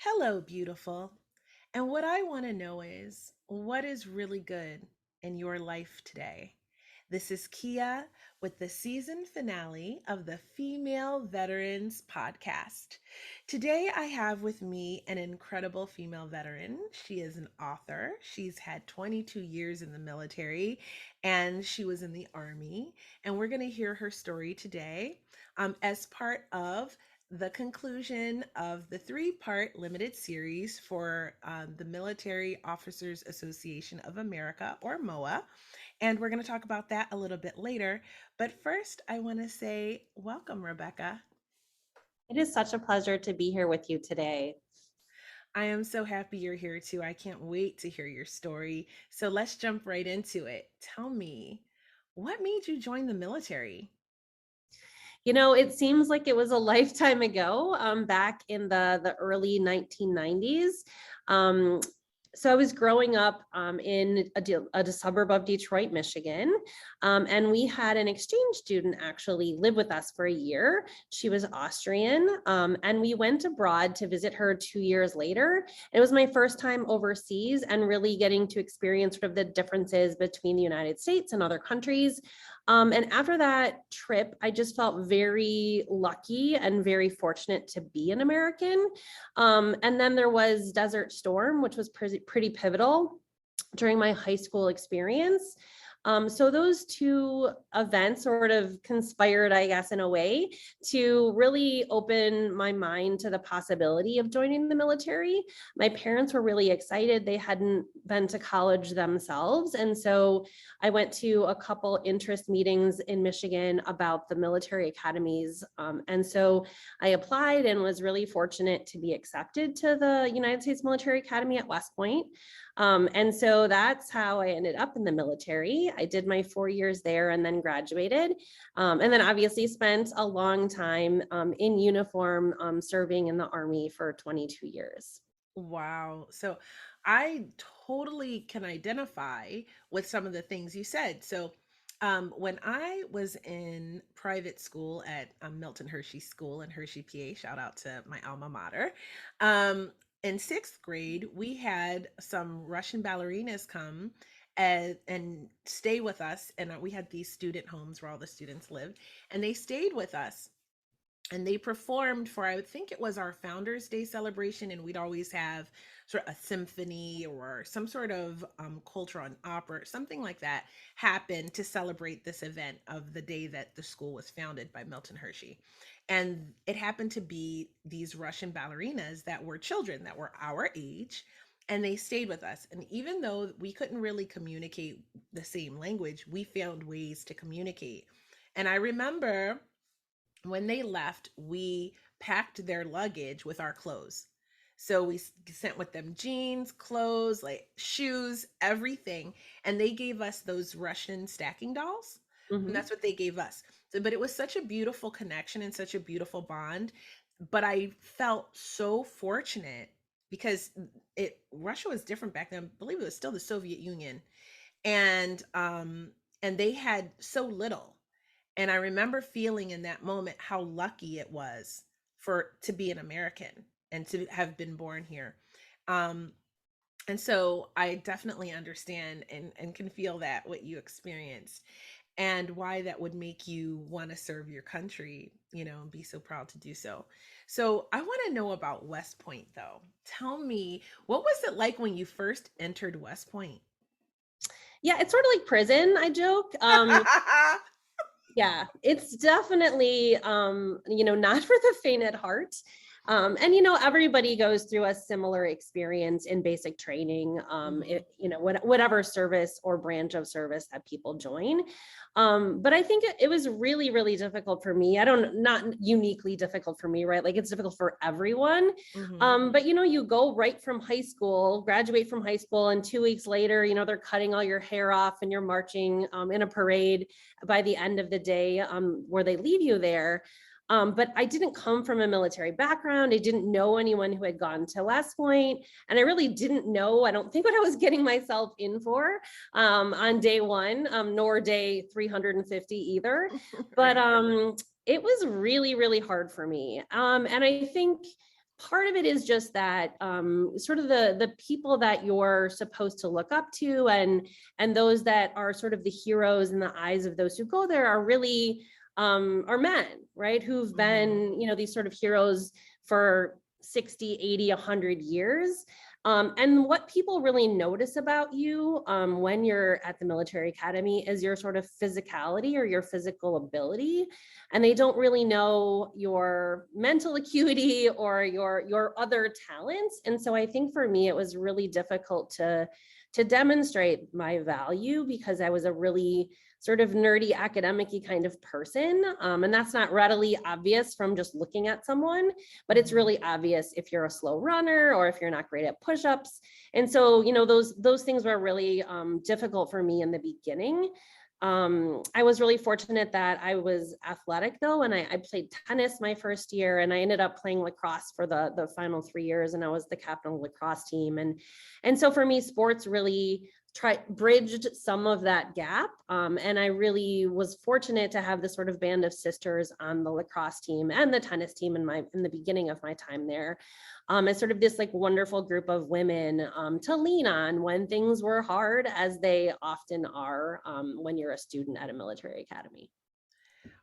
Hello, beautiful. And what I want to know is what is really good in your life today? This is Kia with the season finale of the Female Veterans Podcast. Today, I have with me an incredible female veteran. She is an author. She's had 22 years in the military and she was in the Army. And we're going to hear her story today as part of the conclusion of the three-part limited series for the Military Officers Association of America, or MOAA. And we're going to talk about that a little bit later. But first, I want to say welcome, Rebecca. It is such a pleasure to be here with you today. I am so happy you're here too. I can't wait to hear your story. So let's jump right into it. Tell me, what made you join the military? It seems like it was a lifetime ago, back in the early 1990s. Um, so I was growing up in a suburb of Detroit, Michigan, and we had an exchange student actually live with us for a year. She was Austrian, and we went abroad to visit her 2 years later. It was my first time overseas and really getting to experience sort of the differences between the United States and other countries. And after that trip, I just felt very lucky and very fortunate to be an American. And then there was Desert Storm, which was pretty pivotal during my high school experience. So those two events sort of conspired, I guess, in a way to really open my mind to the possibility of joining the military. My parents were really excited. They hadn't been to college themselves. And so I went to a couple interest meetings in Michigan about the military academies. And so I applied and was really fortunate to be accepted to the United States Military Academy at West Point. And so that's how I ended up in the military. I did my 4 years there and then graduated. And then obviously spent a long time in uniform serving in the Army for 22 years. Wow. So I totally can identify with some of the things you said. So when I was in private school at Milton Hershey School in Hershey, PA, shout out to my alma mater. In sixth grade, we had some Russian ballerinas come and stay with us. And we had these student homes where all the students lived, and they stayed with us and they performed for, I think it was our Founders Day celebration, and we'd always have sort of a symphony or some sort of culture on opera, something like that, happen to celebrate this event of the day that the school was founded by Milton Hershey. And it happened to be these Russian ballerinas that were children that were our age, and they stayed with us. And even though we couldn't really communicate the same language, we found ways to communicate. And I remember when they left, we packed their luggage with our clothes. So we sent with them jeans, clothes, like shoes, everything. And they gave us those Russian stacking dolls. And Mhm. that's what they gave us. So, but it was such a beautiful connection and such a beautiful bond. But I felt so fortunate because Russia was different back then. I believe it was still the Soviet Union. And they had so little, and I remember feeling in that moment how lucky it was for to be an American and to have been born here. Um, and so I definitely understand and can feel that what you experienced and why that would make you want to serve your country, and be so proud to do so. So I want to know about West Point though. Tell me, what was it like when you first entered West Point? Yeah, it's sort of like prison, I joke. Yeah, it's definitely, not for the faint at heart. And everybody goes through a similar experience in basic training, Mhm. whatever service or branch of service that people join. But I think it was really, really difficult for me. I don't, not uniquely difficult for me, right? Like it's difficult for everyone. Mhm. But you go right from high school, graduate from high school, and 2 weeks later, they're cutting all your hair off and you're marching in a parade by the end of the day, where they leave you there. But I didn't come from a military background. I didn't know anyone who had gone to West Point, and I really didn't know, I don't think, what I was getting myself in for on day one, nor day 350 either. But Right. it was really, really hard for me. And I think part of it is just that sort of the people that you're supposed to look up to, and those that are sort of the heroes in the eyes of those who go there are really are men, right? Who've Hmm. been, these sort of heroes for 60, 80, 100 years. And what people really notice about you when you're at the military academy is your sort of physicality or your physical ability, and they don't really know your mental acuity or your other talents. And so I think for me it was really difficult to demonstrate my value because I was a really sort of nerdy academic-y kind of person, and that's not readily obvious from just looking at someone, but it's Hmm. really obvious if you're a slow runner or if you're not great at push-ups. And so those things were really difficult for me in the beginning. I was really fortunate that I was athletic though, and I played tennis my first year, and I ended up playing lacrosse for the final 3 years, and I was the captain of the lacrosse team. And so for me, sports really bridged some of that gap. And I really was fortunate to have this sort of band of sisters on the lacrosse team and the tennis team in the beginning of my time there, as sort of this like wonderful group of women to lean on when things were hard, as they often are when you're a student at a military academy.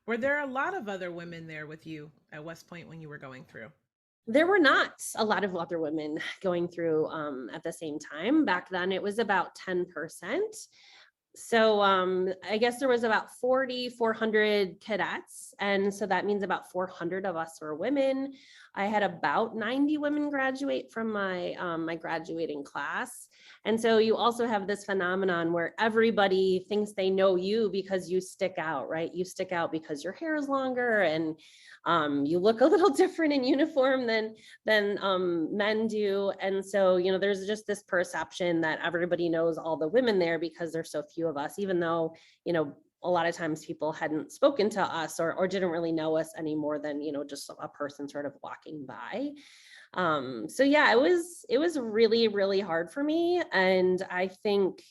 Were there a lot of other women there with you at West Point when you were going through? There were not a lot of other women going through at the same time. Back then, it was about 10%. So I guess there was about 400 cadets. And so that means about 400 of us were women. I had about 90 women graduate from my graduating class. And so you also have this phenomenon where everybody thinks they know you because you stick out, right? You stick out because your hair is longer, and you look a little different in uniform than men do. And so, there's just this perception that everybody knows all the women there because there's so few of us, even though, a lot of times people hadn't spoken to us or didn't really know us any more than, just a person sort of walking by. So yeah, it was really, really hard for me. And I think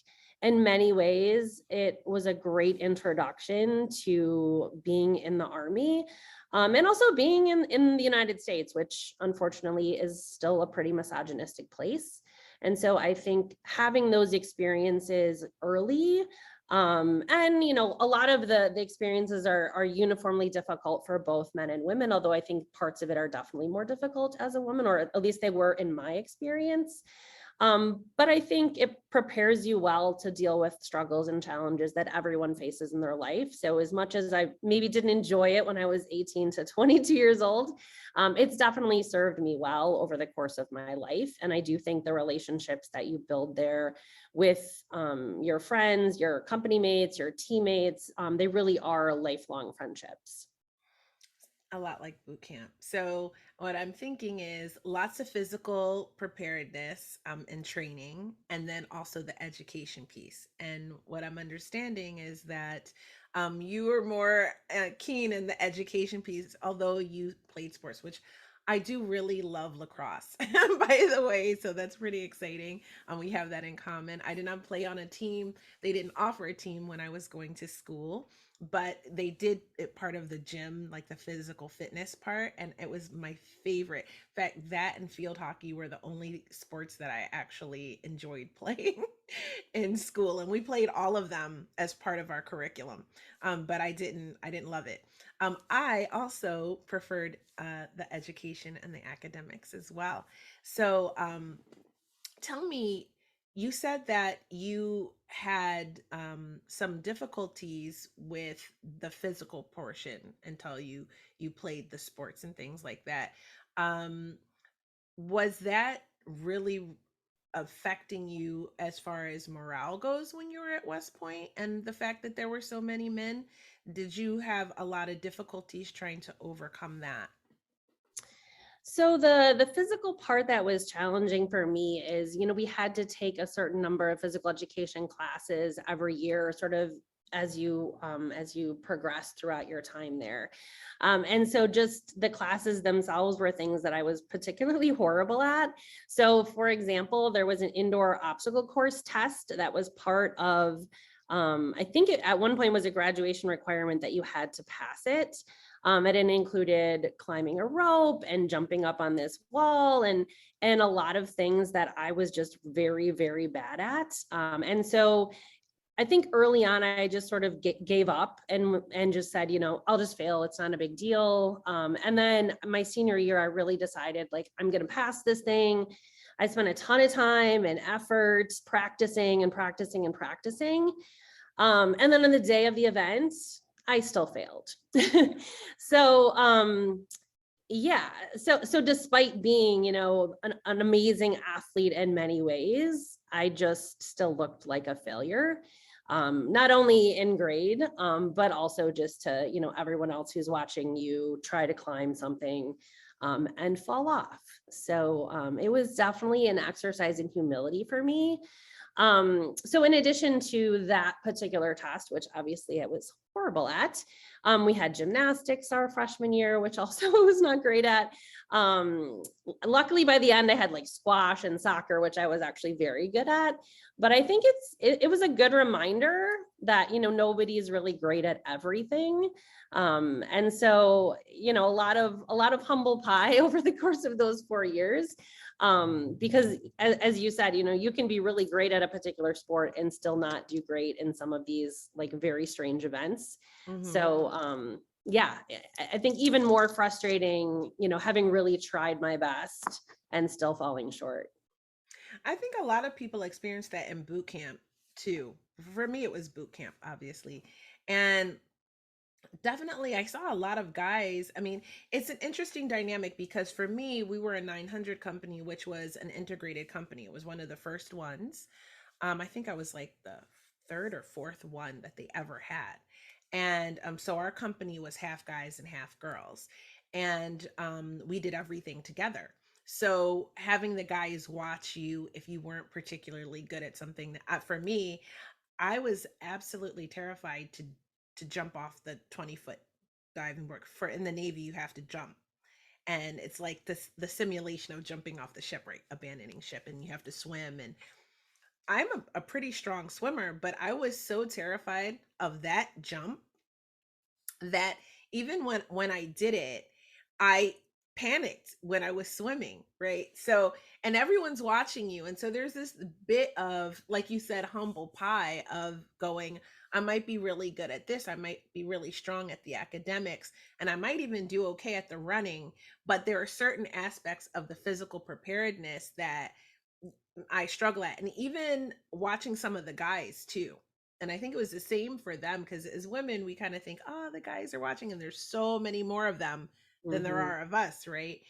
in many ways, it was a great introduction to being in the Army, and also being in the United States, which unfortunately is still a pretty misogynistic place. And so I think having those experiences early, and a lot of the experiences are uniformly difficult for both men and women, although I think parts of it are definitely more difficult as a woman, or at least they were in my experience. But I think it prepares you well to deal with struggles and challenges that everyone faces in their life. So as much as I maybe didn't enjoy it when I was 18 to 22 years old, it's definitely served me well over the course of my life. And I do think the relationships that you build there with your friends, your company mates, your teammates, they really are lifelong friendships. A lot like boot camp. So what I'm thinking is lots of physical preparedness and training, and then also the education piece. And what I'm understanding is that you were more keen in the education piece, although you played sports, which I do really love lacrosse, by the way. So that's pretty exciting. We have that in common. I did not play on a team. They didn't offer a team when I was going to school, but they did it part of the gym, like the physical fitness part, and it was my favorite. In fact, that and field hockey were the only sports that I actually enjoyed playing in school, and we played all of them as part of our curriculum. But I didn't love it. I also preferred the education and the academics as well. So tell me, you said that you had some difficulties with the physical portion until you played the sports and things like that. Um, was that really affecting you as far as morale goes when you were at West Point, and the fact that there were so many men? Did you have a lot of difficulties trying to overcome that? So the physical part that was challenging for me is, we had to take a certain number of physical education classes every year, sort of as you progress throughout your time there. And so just the classes themselves were things that I was particularly horrible at. So for example, there was an indoor obstacle course test that was part of, I think it at one point was a graduation requirement that you had to pass it. And it included climbing a rope and jumping up on this wall and a lot of things that I was just very, very bad at. And so I think early on, I just sort of gave up and just said, I'll just fail. It's not a big deal. And then my senior year, I really decided like, I'm going to pass this thing. I spent a ton of time and effort practicing and practicing and practicing. And then on the day of the event, I still failed. So, yeah. So despite being, an amazing athlete in many ways, I just still looked like a failure. Not only in grade, but also just to, everyone else who's watching you try to climb something and fall off. So it was definitely an exercise in humility for me. So in addition to that particular test, which obviously I was horrible at, we had gymnastics our freshman year, which also was not great at. Luckily by the end I had like squash and soccer, which I was actually very good at. But I think it was a good reminder that, nobody is really great at everything. And so, a lot of humble pie over the course of those 4 years. Because as you said, you can be really great at a particular sport and still not do great in some of these like very strange events. Mm-hmm. So yeah, I think even more frustrating, having really tried my best and still falling short. I think a lot of people experience that in boot camp too. For me, it was boot camp, obviously. And definitely, I saw a lot of guys. I mean, it's an interesting dynamic because for me, we were a 900 company, which was an integrated company. It was one of the first ones. I think I was like the third or fourth one that they ever had. And so our company was half guys and half girls. And we did everything together. So having the guys watch you if you weren't particularly good at something, for me, I was absolutely terrified to jump off the 20-foot diving board. For in the Navy, you have to jump. And it's like this the simulation of jumping off the ship, right? Abandoning ship, and you have to swim. And I'm a pretty strong swimmer, but I was so terrified of that jump that even when I did it, I panicked when I was swimming, right? So, and everyone's watching you. And so there's this bit of, like you said, humble pie of going, I might be really good at this. I might be really strong at the academics, and I might even do okay at the running. But there are certain aspects of the physical preparedness that I struggle at. And even watching some of the guys too. And I think it was the same for them because as women, we kind of think, oh, the guys are watching, and there's so many more of them than there Mhm. are of us, right?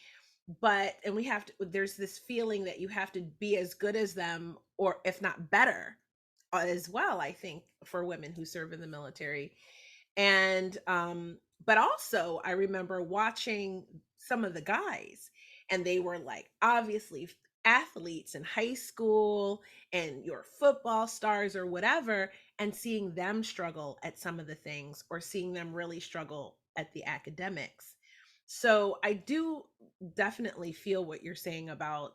But, and we have to, there's this feeling that you have to be as good as them, or if not better, as well, I think, for women who serve in the military. And but also I remember watching some of the guys, and they were like obviously athletes in high school and your football stars or whatever, and seeing them struggle at some of the things, or seeing them really struggle at the academics. So I do definitely feel what you're saying about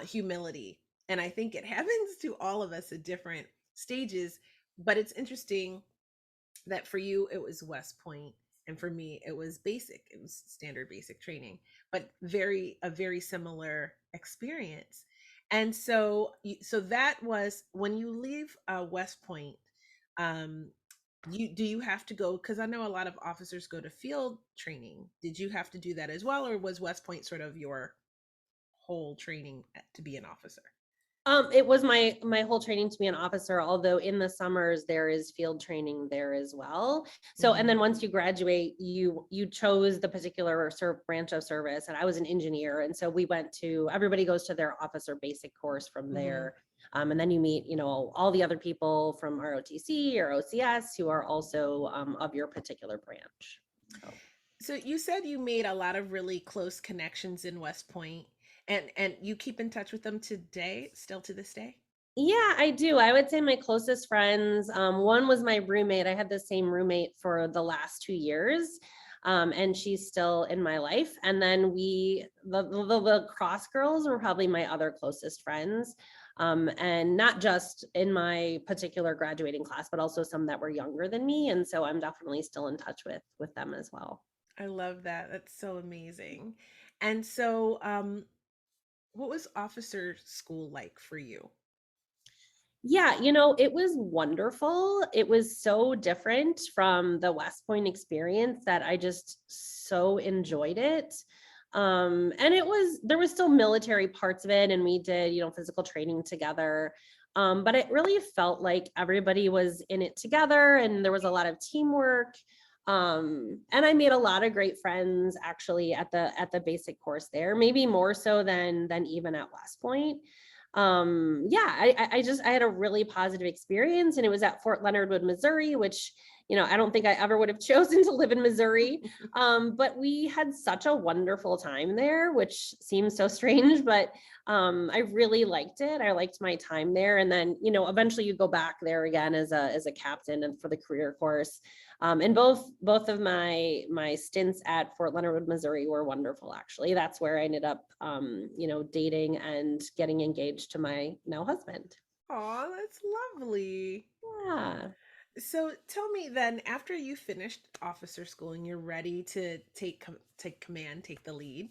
humility, and I think it happens to all of us at different stages. But it's interesting that for you it was West Point, and for me it was basic, it was standard basic training, but a very similar experience. And so so that was when you leave West Point. um you have to go, because I know a lot of officers go to field training. Did you have to do that as well, or was West Point sort of your whole training to be an officer? It was my whole training to be an officer, although in the summers there is field training there as well. So, and Hmm. then once you graduate, you chose the particular branch of service, and I was an engineer, and so we went to everybody goes to their officer basic course from Hmm. there, and then you meet all the other people from ROTC or OCS who are also of your particular branch. So. So you said you made a lot of really close connections in West Point, and you keep in touch with them today, still to this day? Yeah, I do. I would say my closest friends, one was my roommate. I had the same roommate for the last 2 years. And she's still in my life. And then the cross girls were probably my other closest friends. And not just in my particular graduating class, but also some that were younger than me. And so I'm definitely still in touch with them as well. I love that. That's so amazing. And so, what was officer school like for you? Yeah, it was wonderful. It was so different from the West Point experience that I just so enjoyed it. And there was still military parts of it, and we did, physical training together. But it really felt like everybody was in it together and there was a lot of teamwork. And I made a lot of great friends actually at the basic course there, maybe more so than even at West Point. Yeah, I had a really positive experience, and it was at Fort Leonard Wood, Missouri, which, I don't think I ever would have chosen to live in Missouri. But we had such a wonderful time there, which seems so strange, but I really liked it. I liked my time there. And then, eventually you go back there again as a captain and for the career course. And both of my stints at Fort Leonard Wood, Missouri were wonderful. Actually, that's where I ended up, dating and getting engaged to my now husband. Oh, that's lovely. Yeah. So tell me then, after you finished officer school and you're ready to take command, take the lead,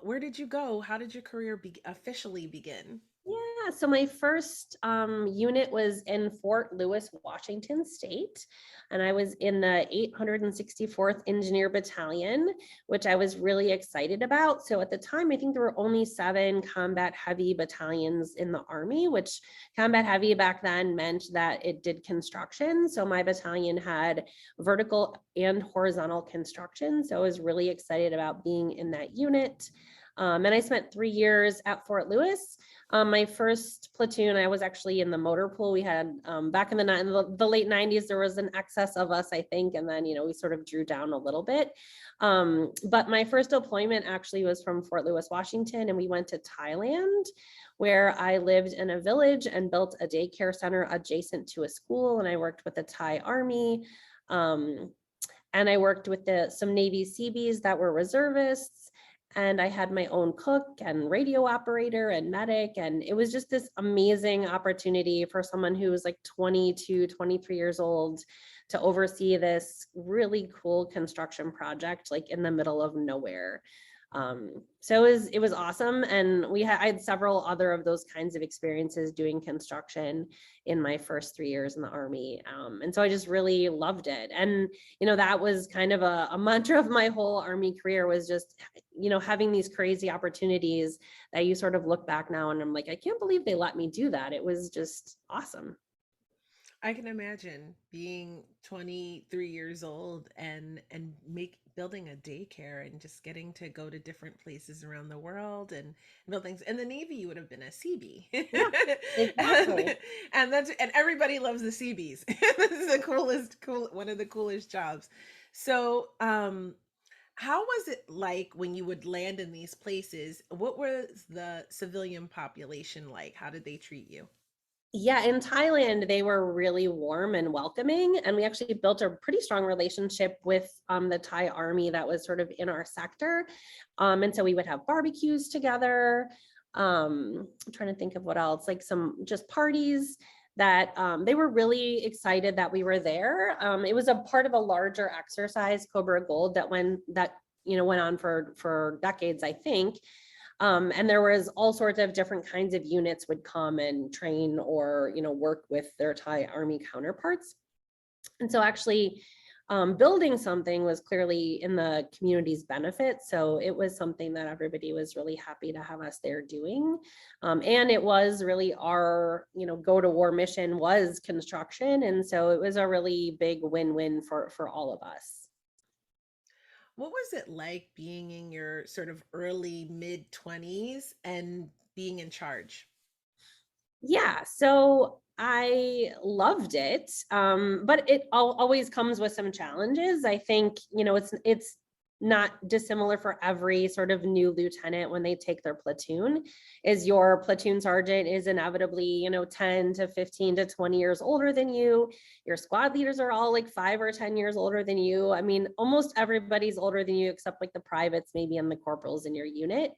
where did you go? How did your career officially begin? Yeah, so my first unit was in Fort Lewis, Washington State, and I was in the 864th Engineer Battalion, which I was really excited about. So at the time, I think there were only 7 combat heavy battalions in the Army, which combat heavy back then meant that it did construction. So my battalion had vertical and horizontal construction. So I was really excited about being in that unit. And I spent 3 years at Fort Lewis. My first platoon, I was actually in the motor pool. We had back in the late 90s, there was an excess of us, I think, and then we sort of drew down a little bit. But my first deployment actually was from Fort Lewis, Washington, and we went to Thailand, where I lived in a village and built a daycare center adjacent to a school, and I worked with the Thai Army. Um, and I worked with some Navy Seabees that were reservists. And I had my own cook and radio operator and medic. And it was just this amazing opportunity for someone who was like 22, 23 years old to oversee this really cool construction project, like in the middle of nowhere. So it was awesome. And I had several other of those kinds of experiences doing construction in my first 3 years in the Army. And so I just really loved it. And, that was kind of a mantra of my whole Army career, was just, having these crazy opportunities that you sort of look back now and I'm like, I can't believe they let me do that. It was just awesome. I can imagine being 23 years old and make building a daycare and just getting to go to different places around the world and build things. In the Navy, you would have been a Seabee. Yeah, and, exactly. and everybody loves the Seabees. This is the one of the coolest jobs. So, how was it like when you would land in these places? What was the civilian population like? How did they treat you? Yeah, in Thailand, they were really warm and welcoming. And we actually built a pretty strong relationship with the Thai army that was sort of in our sector. And so we would have barbecues together. I'm trying to think of what else, like some just parties that they were really excited that we were there. It was a part of a larger exercise, Cobra Gold, that went on for decades, I think. And there was all sorts of different kinds of units would come and train or, work with their Thai army counterparts. And so actually building something was clearly in the community's benefit. So it was something that everybody was really happy to have us there doing. And it was really our, go to war mission was construction. And so it was a really big win-win for all of us. What was it like being in your sort of early mid 20s and being in charge? Yeah, so I loved it, but it always comes with some challenges. I think it's not dissimilar for every sort of new lieutenant when they take their platoon. Is your platoon sergeant is inevitably 10 to 15 to 20 years older than you. Your squad leaders are all like 5 or 10 years older than you. I mean, almost everybody's older than you except like the privates maybe and the corporals in your unit.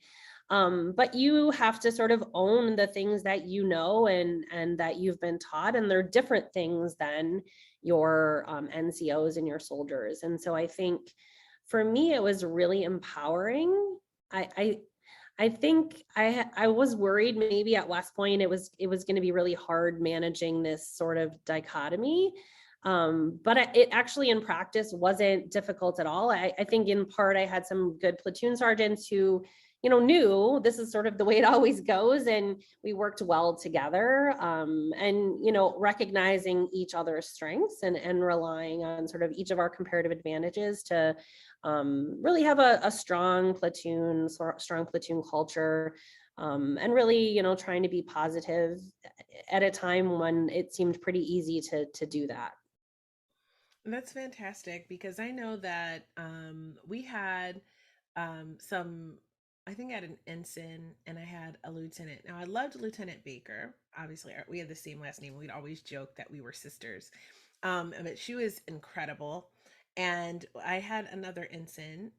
But you have to sort of own the things that you know and that you've been taught, and they're different things than your NCOs and your soldiers. And so I think for me, it was really empowering. I think I was worried maybe at West Point it was going to be really hard managing this sort of dichotomy. But it actually in practice wasn't difficult at all. I think in part I had some good platoon sergeants who, knew this is sort of the way it always goes, and we worked well together. And recognizing each other's strengths and relying on sort of each of our comparative advantages to really have a strong platoon culture, and really, trying to be positive at a time when it seemed pretty easy to do that. That's fantastic because I know that we had some, I think I had an ensign and I had a lieutenant. Now, I loved Lieutenant Baker. Obviously, we had the same last name. We'd always joke that we were sisters. But she was incredible. And I had another ensign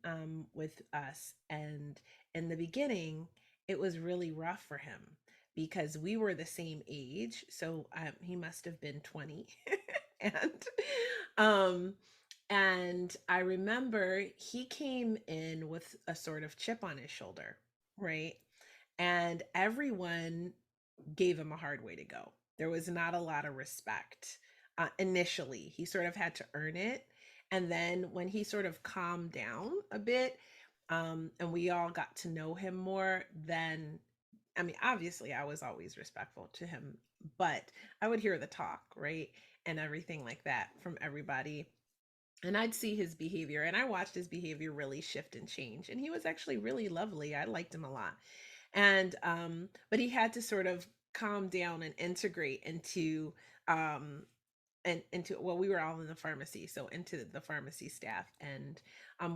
with us. And in the beginning, it was really rough for him because we were the same age. So he must have been 20. and um and I remember he came in with a sort of chip on his shoulder, right? And everyone gave him a hard way to go. There was not a lot of respect initially. He sort of had to earn it. And then when he sort of calmed down a bit, and we all got to know him more, then, I mean, obviously, I was always respectful to him, but I would hear the talk, right? And everything like that from everybody, and I'd see his behavior, and I watched his behavior really shift and change, and he was actually really lovely. I liked him a lot. And but he had to sort of calm down and integrate into um and into, well, we were all in the pharmacy, so into the pharmacy staff. And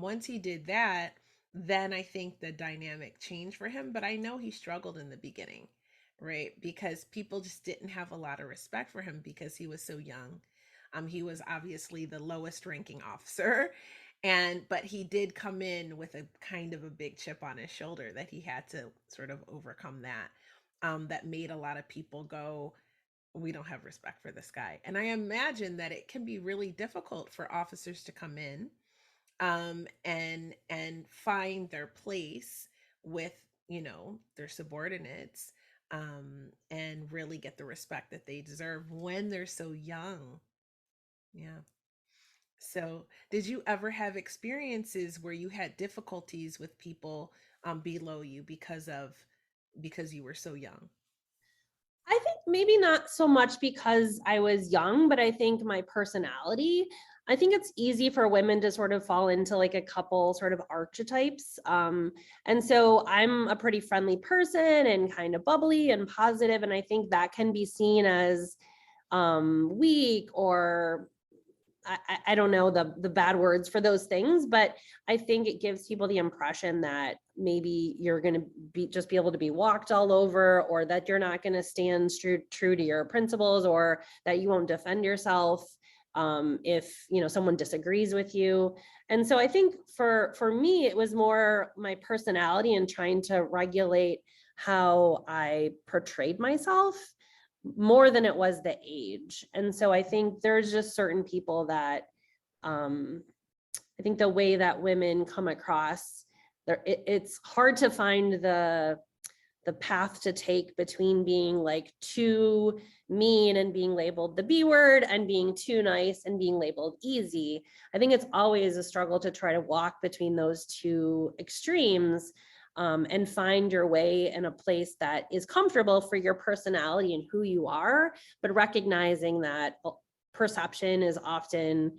once he did that, then I think the dynamic changed for him. But I know he struggled in the beginning, right? Because people just didn't have a lot of respect for him because he was so young. He was obviously the lowest ranking officer, and but he did come in with a kind of a big chip on his shoulder that he had to sort of overcome that. That made a lot of people go, we don't have respect for this guy. And I imagine that it can be really difficult for officers to come in and find their place with, their subordinates, and really get the respect that they deserve when they're so young. Yeah. So, did you ever have experiences where you had difficulties with people below you because you were so young? I think maybe not so much because I was young, but I think my personality. I think it's easy for women to sort of fall into like a couple sort of archetypes. And so I'm a pretty friendly person and kind of bubbly and positive, and I think that can be seen as weak, or I don't know the bad words for those things, but I think it gives people the impression that maybe you're going to be able to be walked all over, or that you're not going to stand true to your principles, or that you won't defend yourself if someone disagrees with you. And so I think for me, it was more my personality and trying to regulate how I portrayed myself more than it was the age. And so I think there's just certain people that um, I think the way that women come across, it's hard to find the path to take between being like too mean and being labeled the B word, and being too nice and being labeled easy. I think it's always a struggle to try to walk between those two extremes, and find your way in a place that is comfortable for your personality and who you are, but recognizing that perception is often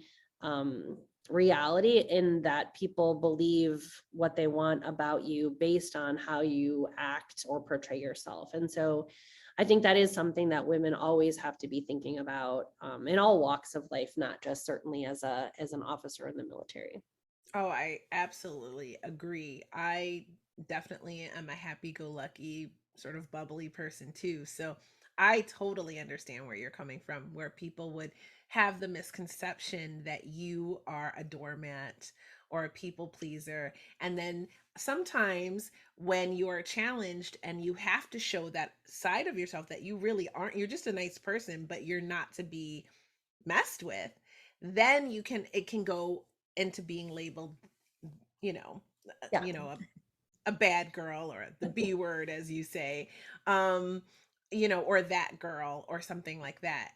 reality, in that people believe what they want about you based on how you act or portray yourself. And so I think that is something that women always have to be thinking about, in all walks of life, not just certainly as an officer in the military. Oh, I absolutely agree. I definitely am a happy-go-lucky, sort of bubbly person too. So I totally understand where you're coming from, where people would have the misconception that you are a doormat or a people pleaser. And then sometimes when you are challenged and you have to show that side of yourself that you really aren't, you're just a nice person, but you're not to be messed with, then it can go into being labeled you know, Yeah, you know, a bad girl or the B word, as you say, um, or that girl or something like that,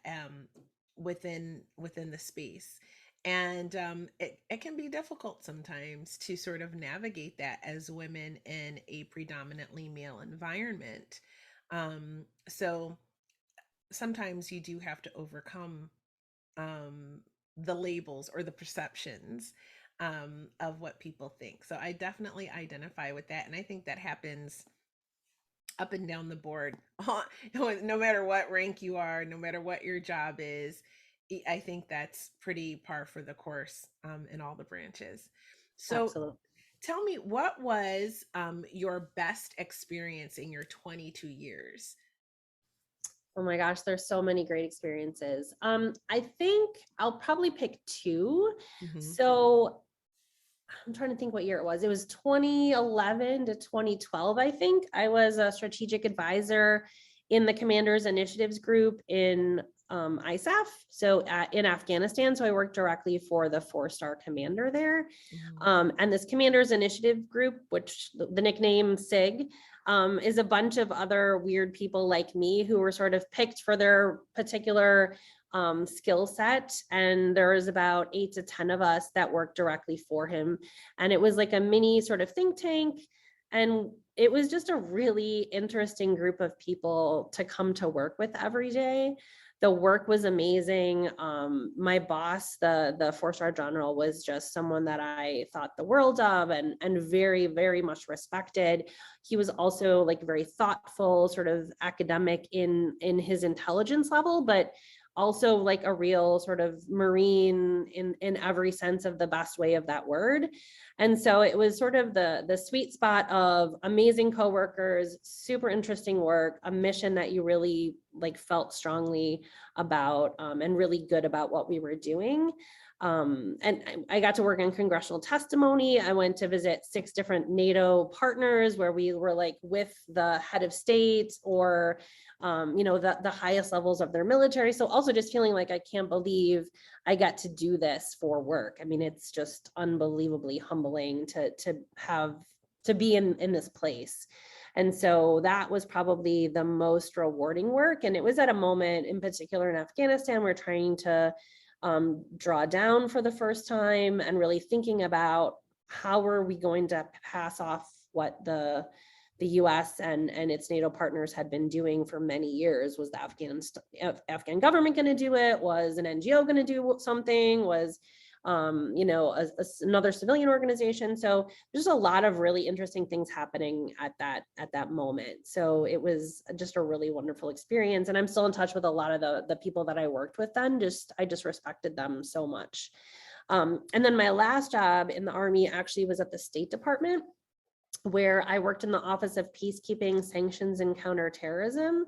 within the space. And it can be difficult sometimes to sort of navigate that as women in a predominantly male environment. So sometimes you do have to overcome um, the labels or the perceptions of what people think. So I definitely identify with that. And I think that happens up and down the board, no matter what rank you are, no matter what your job is. I think that's pretty par for the course in all the branches. So absolutely. tell me, what was your best experience in your 22 years? Oh my gosh, there's so many great experiences. I think I'll probably pick two. Hmm. So I'm trying to think what year it was. It was 2011 to 2012, I think. I was a strategic advisor in the Commanders Initiatives Group in ISAF, so in Afghanistan. So I worked directly for the four-star commander there. Hmm. And this Commanders Initiative Group, which the nickname SIG, is a bunch of other weird people like me who were sort of picked for their particular skill set. And there was about 8 to 10 of us that worked directly for him. And it was like a mini sort of think tank. And it was just a really interesting group of people to come to work with every day. The work was amazing. My boss, the four-star general, was just someone that I thought the world of, and very, very much respected. He was also like very thoughtful, sort of academic in his intelligence level, but also like a real sort of Marine in every sense of the best way of that word. And so it was sort of the sweet spot of amazing coworkers, super interesting work, a mission that you really like felt strongly about, and really good about what we were doing. And I got to work on congressional testimony. I went to visit 6 different NATO partners where we were like with the head of state or the highest levels of their military. So also just feeling like I can't believe I get to do this for work. I mean, it's just unbelievably humbling to be in this place. And so that was probably the most rewarding work. And it was at a moment in particular in Afghanistan, we're trying to draw down for the first time and really thinking about how are we going to pass off what the US and its NATO partners had been doing for many years. Was the Afghan government going to do it? Was an NGO going to do something? Was another civilian organization? So there's a lot of really interesting things happening at that moment. So it was just a really wonderful experience, and I'm still in touch with a lot of the people that I worked with then. I just respected them so much. And then my last job in the Army actually was at the State Department, where I worked in the Office of Peacekeeping, Sanctions, and Counterterrorism.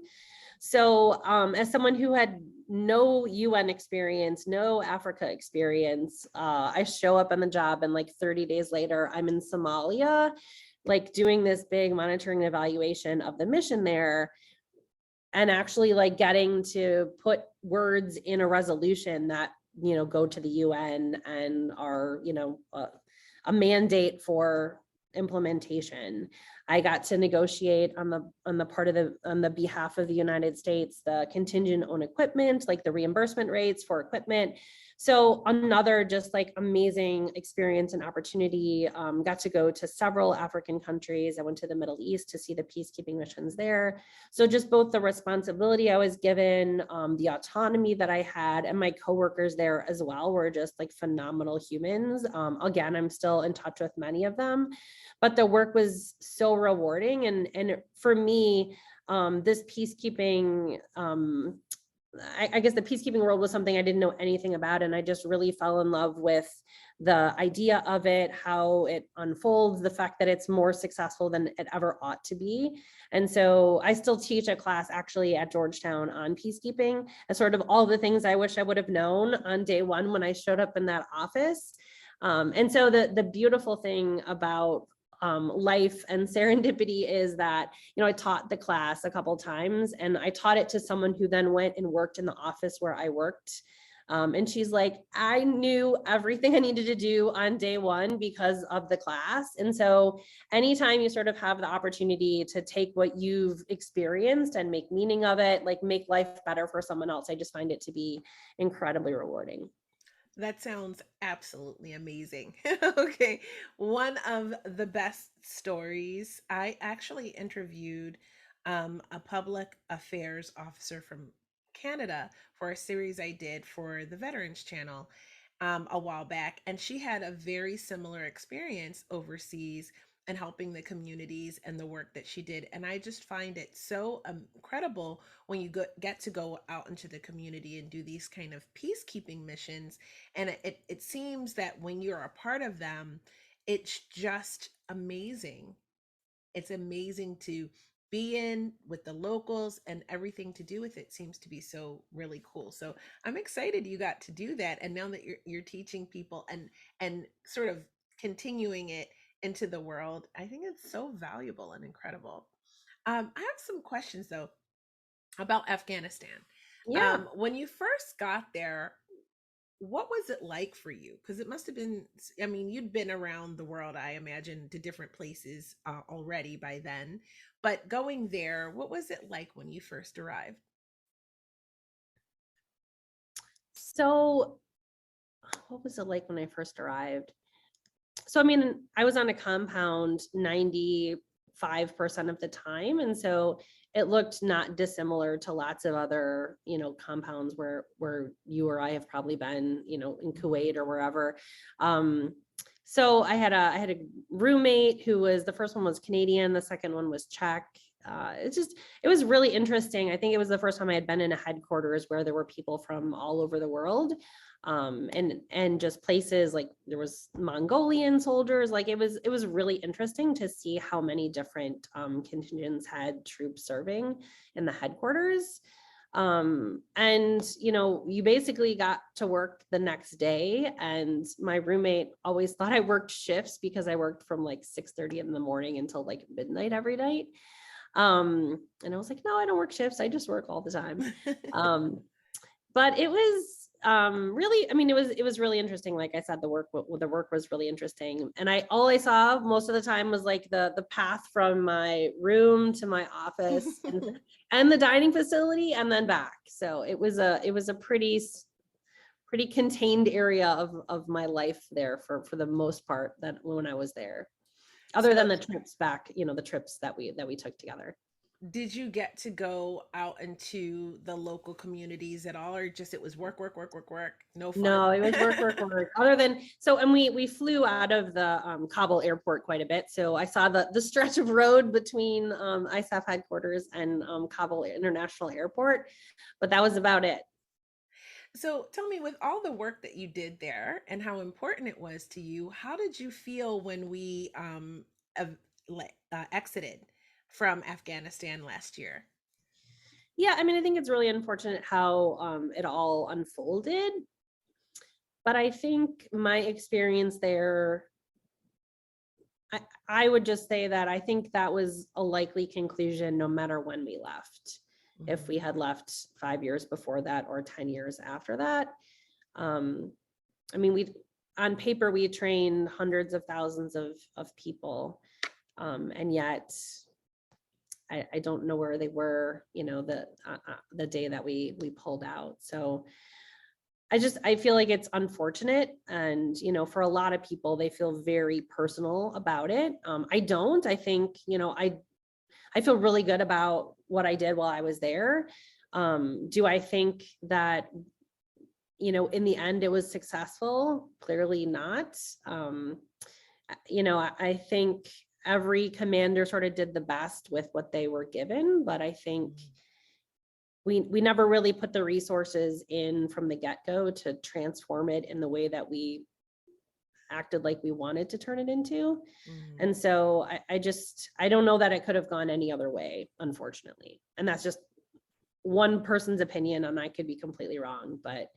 So, as someone who had no UN experience, no Africa experience, I show up on the job, and like 30 days later, I'm in Somalia, like doing this big monitoring evaluation of the mission there, and actually like getting to put words in a resolution that go to the UN and are a mandate for implementation. I got to negotiate on the behalf of the United States the contingent on equipment, like the reimbursement rates for equipment. So another just like amazing experience and opportunity. Got to go to several African countries. I went to the Middle East to see the peacekeeping missions there. So just both the responsibility I was given, the autonomy that I had, and my coworkers there as well were just like phenomenal humans. Again, I'm still in touch with many of them, but the work was so rewarding. And for me, this peacekeeping, I guess the peacekeeping world was something I didn't know anything about. And I just really fell in love with the idea of it, how it unfolds, the fact that it's more successful than it ever ought to be. And so I still teach a class actually at Georgetown on peacekeeping, and sort of all the things I wish I would have known on day one when I showed up in that office. And so the beautiful thing about life and serendipity is that, I taught the class a couple times, and I taught it to someone who then went and worked in the office where I worked And she's like, I knew everything I needed to do on day one because of the class. And so anytime you sort of have the opportunity to take what you've experienced and make meaning of it, like make life better for someone else, I just find it to be incredibly rewarding. That sounds absolutely amazing. Okay. One of the best stories, I actually interviewed a public affairs officer from Canada for a series I did for the Veterans Channel a while back. And she had a very similar experience overseas and helping the communities and the work that she did. And I just find it so incredible when get to go out into the community and do these kind of peacekeeping missions. And it seems that when you're a part of them, it's just amazing. It's amazing to be in with the locals, and everything to do with it seems to be so really cool. So I'm excited you got to do that, and now that you're teaching people and sort of continuing it into the world, I think it's so valuable and incredible. I have some questions though about Afghanistan. Yeah. When you first got there, what was it like for you? Because it must have been, I mean, you'd been around the world, I imagine, to different places already by then. But going there, what was it like when you first arrived? So what was it like when I first arrived? So, I mean, I was on a compound 95% of the time. And so it looked not dissimilar to lots of other, compounds where you or I have probably been, in Kuwait or wherever. Um, so I had a roommate who was, the first one was Canadian, the second one was Czech. It was really interesting. I think it was the first time I had been in a headquarters where there were people from all over the world, and just places like there was Mongolian soldiers. Like it was really interesting to see how many different contingents had troops serving in the headquarters. And you basically got to work the next day, and my roommate always thought I worked shifts because I worked from like 6:30 in the morning until like midnight every night. And I was like, no, I don't work shifts, I just work all the time. um but it was really, I mean, it was really interesting. Like I said, the work was really interesting, and all I saw most of the time was like the path from my room to my office, and the dining facility, and then back. So it was a pretty contained area of my life there for the most part, that when I was there, other than So the trips back, the trips that we took together. did you get to go out into the local communities at all, or just it was work, work, work, work, work, no fun? No, it was work, work, work. Other than so, and we flew out of the Kabul airport quite a bit. So I saw the stretch of road between ISAF headquarters and Kabul International Airport, but that was about it. So tell me, with all the work that you did there and how important it was to you, how did you feel when we ev- exited from Afghanistan last year? Yeah, I mean, I think it's really unfortunate how it all unfolded, but I think my experience there, I would just say that I think that was a likely conclusion no matter when we left. If we Mhm. had left 5 years before that or 10 years after that. Um, I mean, on paper, we trained hundreds of thousands of people. And yet I don't know where they were, the day that we pulled out. So I feel like it's unfortunate. And, for a lot of people, they feel very personal about it. I don't. I think, I feel really good about what I did while I was there. Do I think that, in the end it was successful? Clearly not. I think every commander sort of did the best with what they were given, but I think Mhm. we never really put the resources in from the get-go to transform it in the way that we acted like we wanted to turn it into. Mhm. And so I don't know that it could have gone any other way, unfortunately. And that's just one person's opinion, and I could be completely wrong, but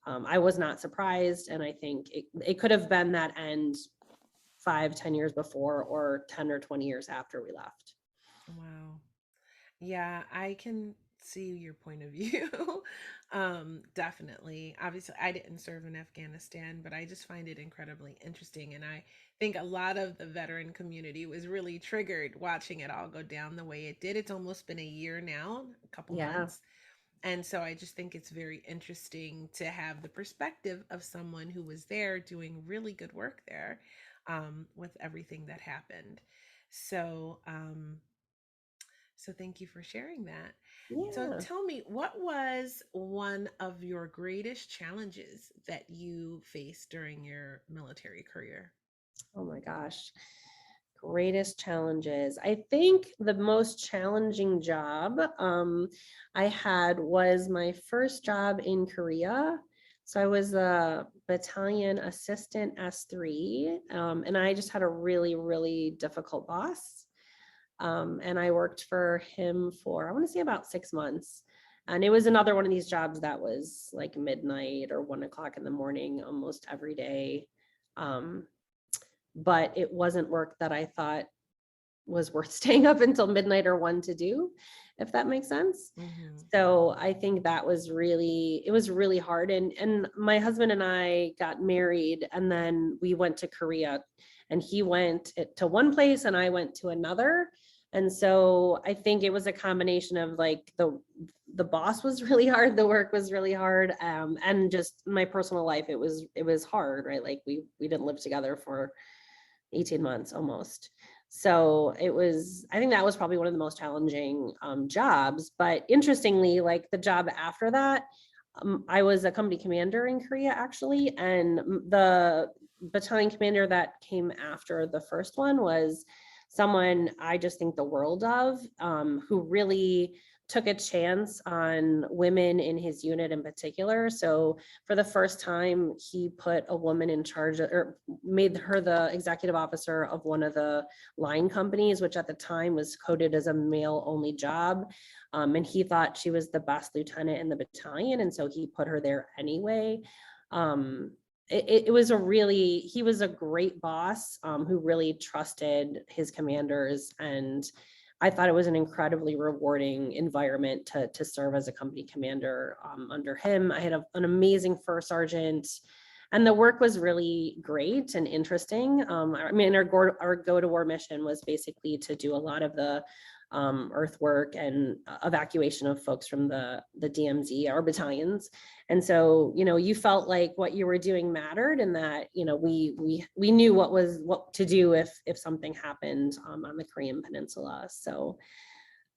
I was not surprised. And I think it could have been that end 5, 10 years before, or 10 or 20 years after we left. Wow. Yeah, I can see your point of view. Definitely. Obviously, I didn't serve in Afghanistan, but I just find it incredibly interesting. And I think a lot of the veteran community was really triggered watching it all go down the way it did. It's almost been a year now, a couple Yeah. months. And so I just think it's very interesting to have the perspective of someone who was there doing really good work there, with everything that happened. So, so thank you for sharing that. So Yeah. tell me, what was one of your greatest challenges that you faced during your military career? Oh my gosh. Greatest challenges. I think the most challenging job I had was my first job in Korea. So I was a battalion assistant S3, and I just had a really, really difficult boss. And I worked for him for, I want to say about 6 months. And it was another one of these jobs that was like midnight or 1 o'clock in the morning almost every day. Um, but it wasn't work that I thought was worth staying up until midnight or one to do, if that makes sense. Mm-hmm. So I think that was really, it was really hard. And my husband and I got married, and then we went to Korea, and he went to one place and I went to another. And so I think it was a combination of like the boss was really hard, the work was really hard, and just my personal life, it was hard, right? Like we didn't live together for 18 months almost. So it was, I think that was probably one of the most challenging jobs. But interestingly, like the job after that, I was a company commander in Korea actually. And the battalion commander that came after the first one was someone I just think the world of, who really took a chance on women in his unit in particular. So for the first time, he put a woman in charge or made her the executive officer of one of the line companies, which at the time was coded as a male only job. And he thought she was the best lieutenant in the battalion. And so he put her there anyway. Um, it was a really, he was a great boss, who really trusted his commanders. And I thought it was an incredibly rewarding environment to serve as a company commander under him. I had an amazing first sergeant, and the work was really great and interesting. I mean, our go to war mission was basically to do a lot of the earthwork and evacuation of folks from the DMZ, our battalions. And so, you felt like what you were doing mattered, and that, we knew what to do if something happened on the Korean Peninsula. So,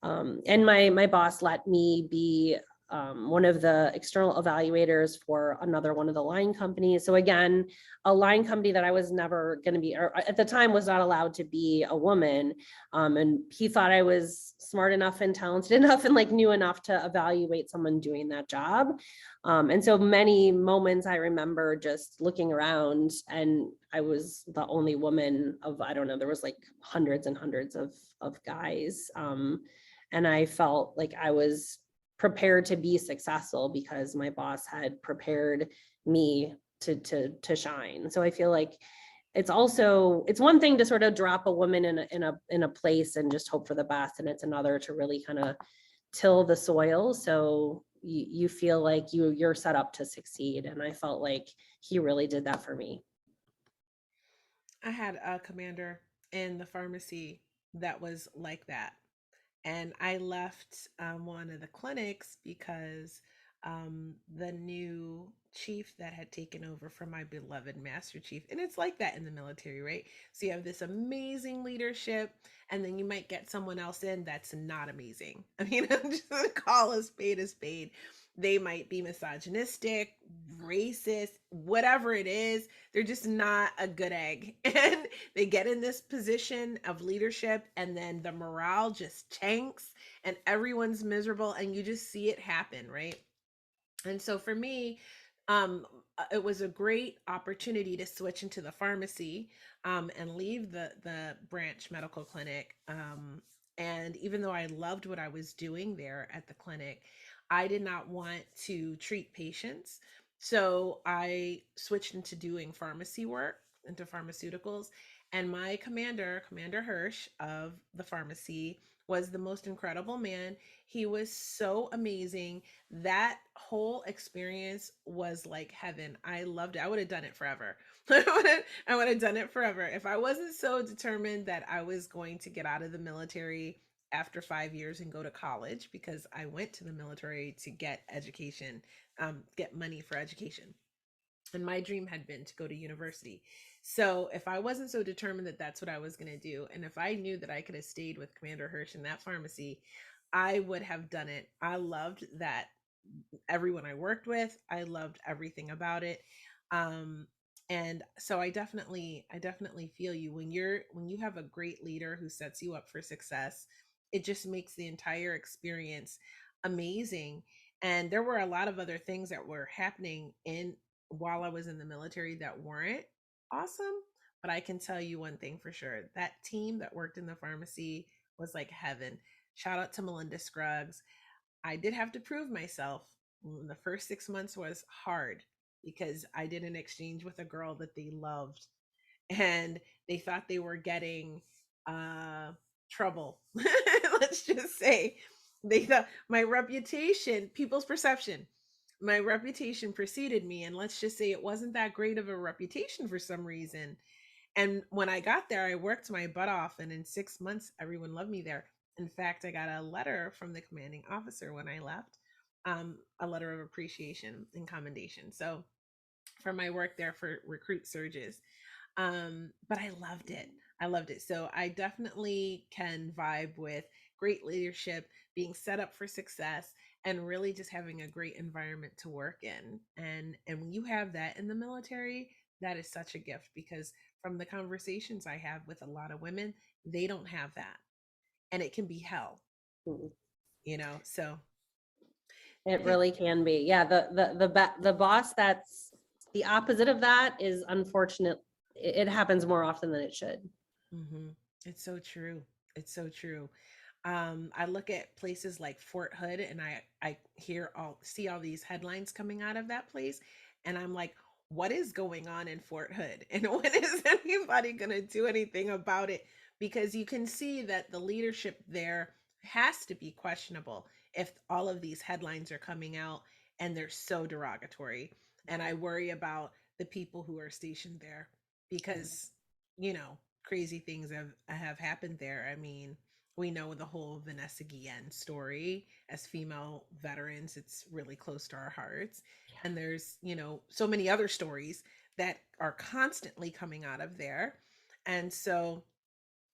and my boss let me be one of the external evaluators for another one of the line companies. So again, a line company that I was never going to be, or at the time was not allowed to be a woman. And he thought I was smart enough and talented enough and like knew enough to evaluate someone doing that job. And so many moments I remember just looking around, and I was the only woman of, I don't know, there was like hundreds and hundreds of guys. And I felt like I was prepared to be successful because my boss had prepared me to shine. So I feel like it's one thing to sort of drop a woman in a place and just hope for the best, and it's another to really kind of till the soil, so you feel like you're set up to succeed. And I felt like he really did that for me. I had a commander in the pharmacy that was like that. And I left one of the clinics because the new chief that had taken over from my beloved master chief, and it's like that in the military, right? So you have this amazing leadership, and then you might get someone else in that's not amazing. I mean, I'm just gonna call a spade a spade. They might be misogynistic, racist, whatever it is. They're just not a good egg. And they get in this position of leadership, and then the morale just tanks and everyone's miserable, and you just see it happen, right? And so for me, it was a great opportunity to switch into the pharmacy, and leave the branch medical clinic. And even though I loved what I was doing there at the clinic, I did not want to treat patients. So I switched into doing pharmacy work, into pharmaceuticals. And my commander, Commander Hirsch of the pharmacy, was the most incredible man. He was so amazing. That whole experience was like heaven. I loved it. I would have done it forever. I would have done it forever if I wasn't so determined that I was going to get out of the military after 5 years and go to college, because I went to the military to get education, get money for education. And my dream had been to go to university. So if I wasn't so determined that that's what I was going to do, and if I knew that I could have stayed with Commander Hirsch in that pharmacy, I would have done it. I loved that, everyone I worked with, I loved everything about it. Um, and so I definitely feel you when you have a great leader who sets you up for success. It just makes the entire experience amazing. And there were a lot of other things that were happening in while I was in the military that weren't awesome. But I can tell you one thing for sure: that team that worked in the pharmacy was like heaven. Shout out to Melinda Scruggs. I did have to prove myself. The first 6 months was hard because I did an exchange with a girl that they loved, and they thought they were getting uh trouble. Let's just say they thought my reputation, people's perception, my reputation preceded me, and let's just say it wasn't that great of a reputation for some reason. And when I got there, I worked my butt off, and in 6 months, everyone loved me there. In fact, I got a letter from the commanding officer when I left, a letter of appreciation and commendation. So, for my work there for recruit surges. But I loved it. I loved it. So I definitely can vibe with great leadership, being set up for success, and really just having a great environment to work in. And when you have that in the military, that is such a gift, because from the conversations I have with a lot of women, they don't have that. And it can be hell, Mm. So It think really can be. Yeah, the boss that's the opposite of that is unfortunate. It happens more often than it should. hmm it's so true. It's so true. I look at places like Fort Hood, and I see all these headlines coming out of that place, and I'm like, what is going on in Fort Hood? And when is anybody going to do anything about it? Because you can see that the leadership there has to be questionable if all of these headlines are coming out and they're so derogatory. And I worry about the people who are stationed there, because crazy things have happened there. I mean, we know the whole Vanessa Guillen story. As female veterans, it's really close to our hearts. And there's, so many other stories that are constantly coming out of there. And so,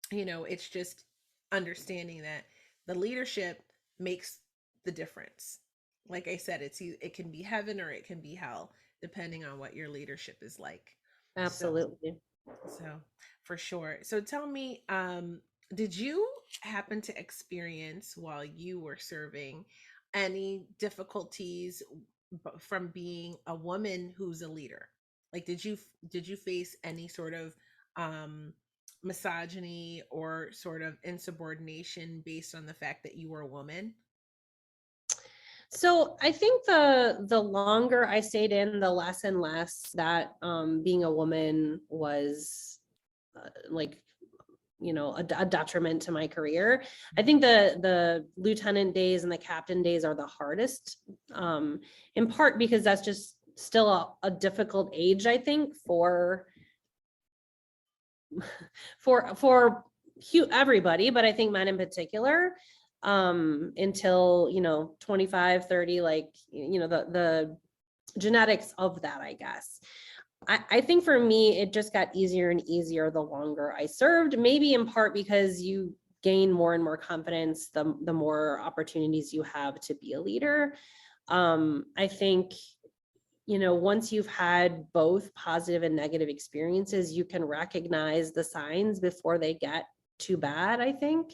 it's just understanding that the leadership makes the difference. Like I said, it can be heaven or it can be hell, depending on what your leadership is like. So, Absolutely. so for sure. So tell me, did you happen to experience while you were serving any difficulties from being a woman who's a leader? Like, did you face any sort of um misogyny or sort of insubordination based on the fact that you were a woman? So I think the longer I stayed in, the less and less that being a woman was like a detriment to my career. I think the lieutenant days and the captain days are the hardest, in part because that's just still a difficult age, I think, for everybody, but I think men in particular, until 25, 30, like the genetics of that, I guess. I think for me, it just got easier and easier the longer I served, maybe in part because you gain more and more confidence the more opportunities you have to be a leader. I think, once you've had both positive and negative experiences, you can recognize the signs before they get too bad, I think,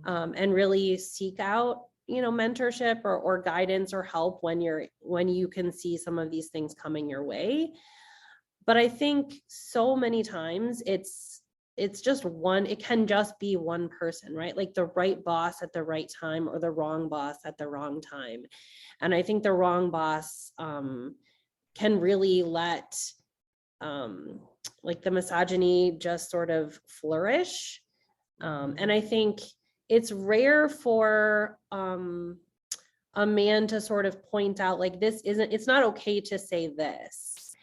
Mm-hmm. and really seek out mentorship or guidance or help when you can see some of these things coming your way. But I think so many times it can just be one person, right? Like the right boss at the right time or the wrong boss at the wrong time. And I think the wrong boss can really let um, like the misogyny just sort of flourish. And I think it's rare for a man to sort of point out like, it's not okay to say this.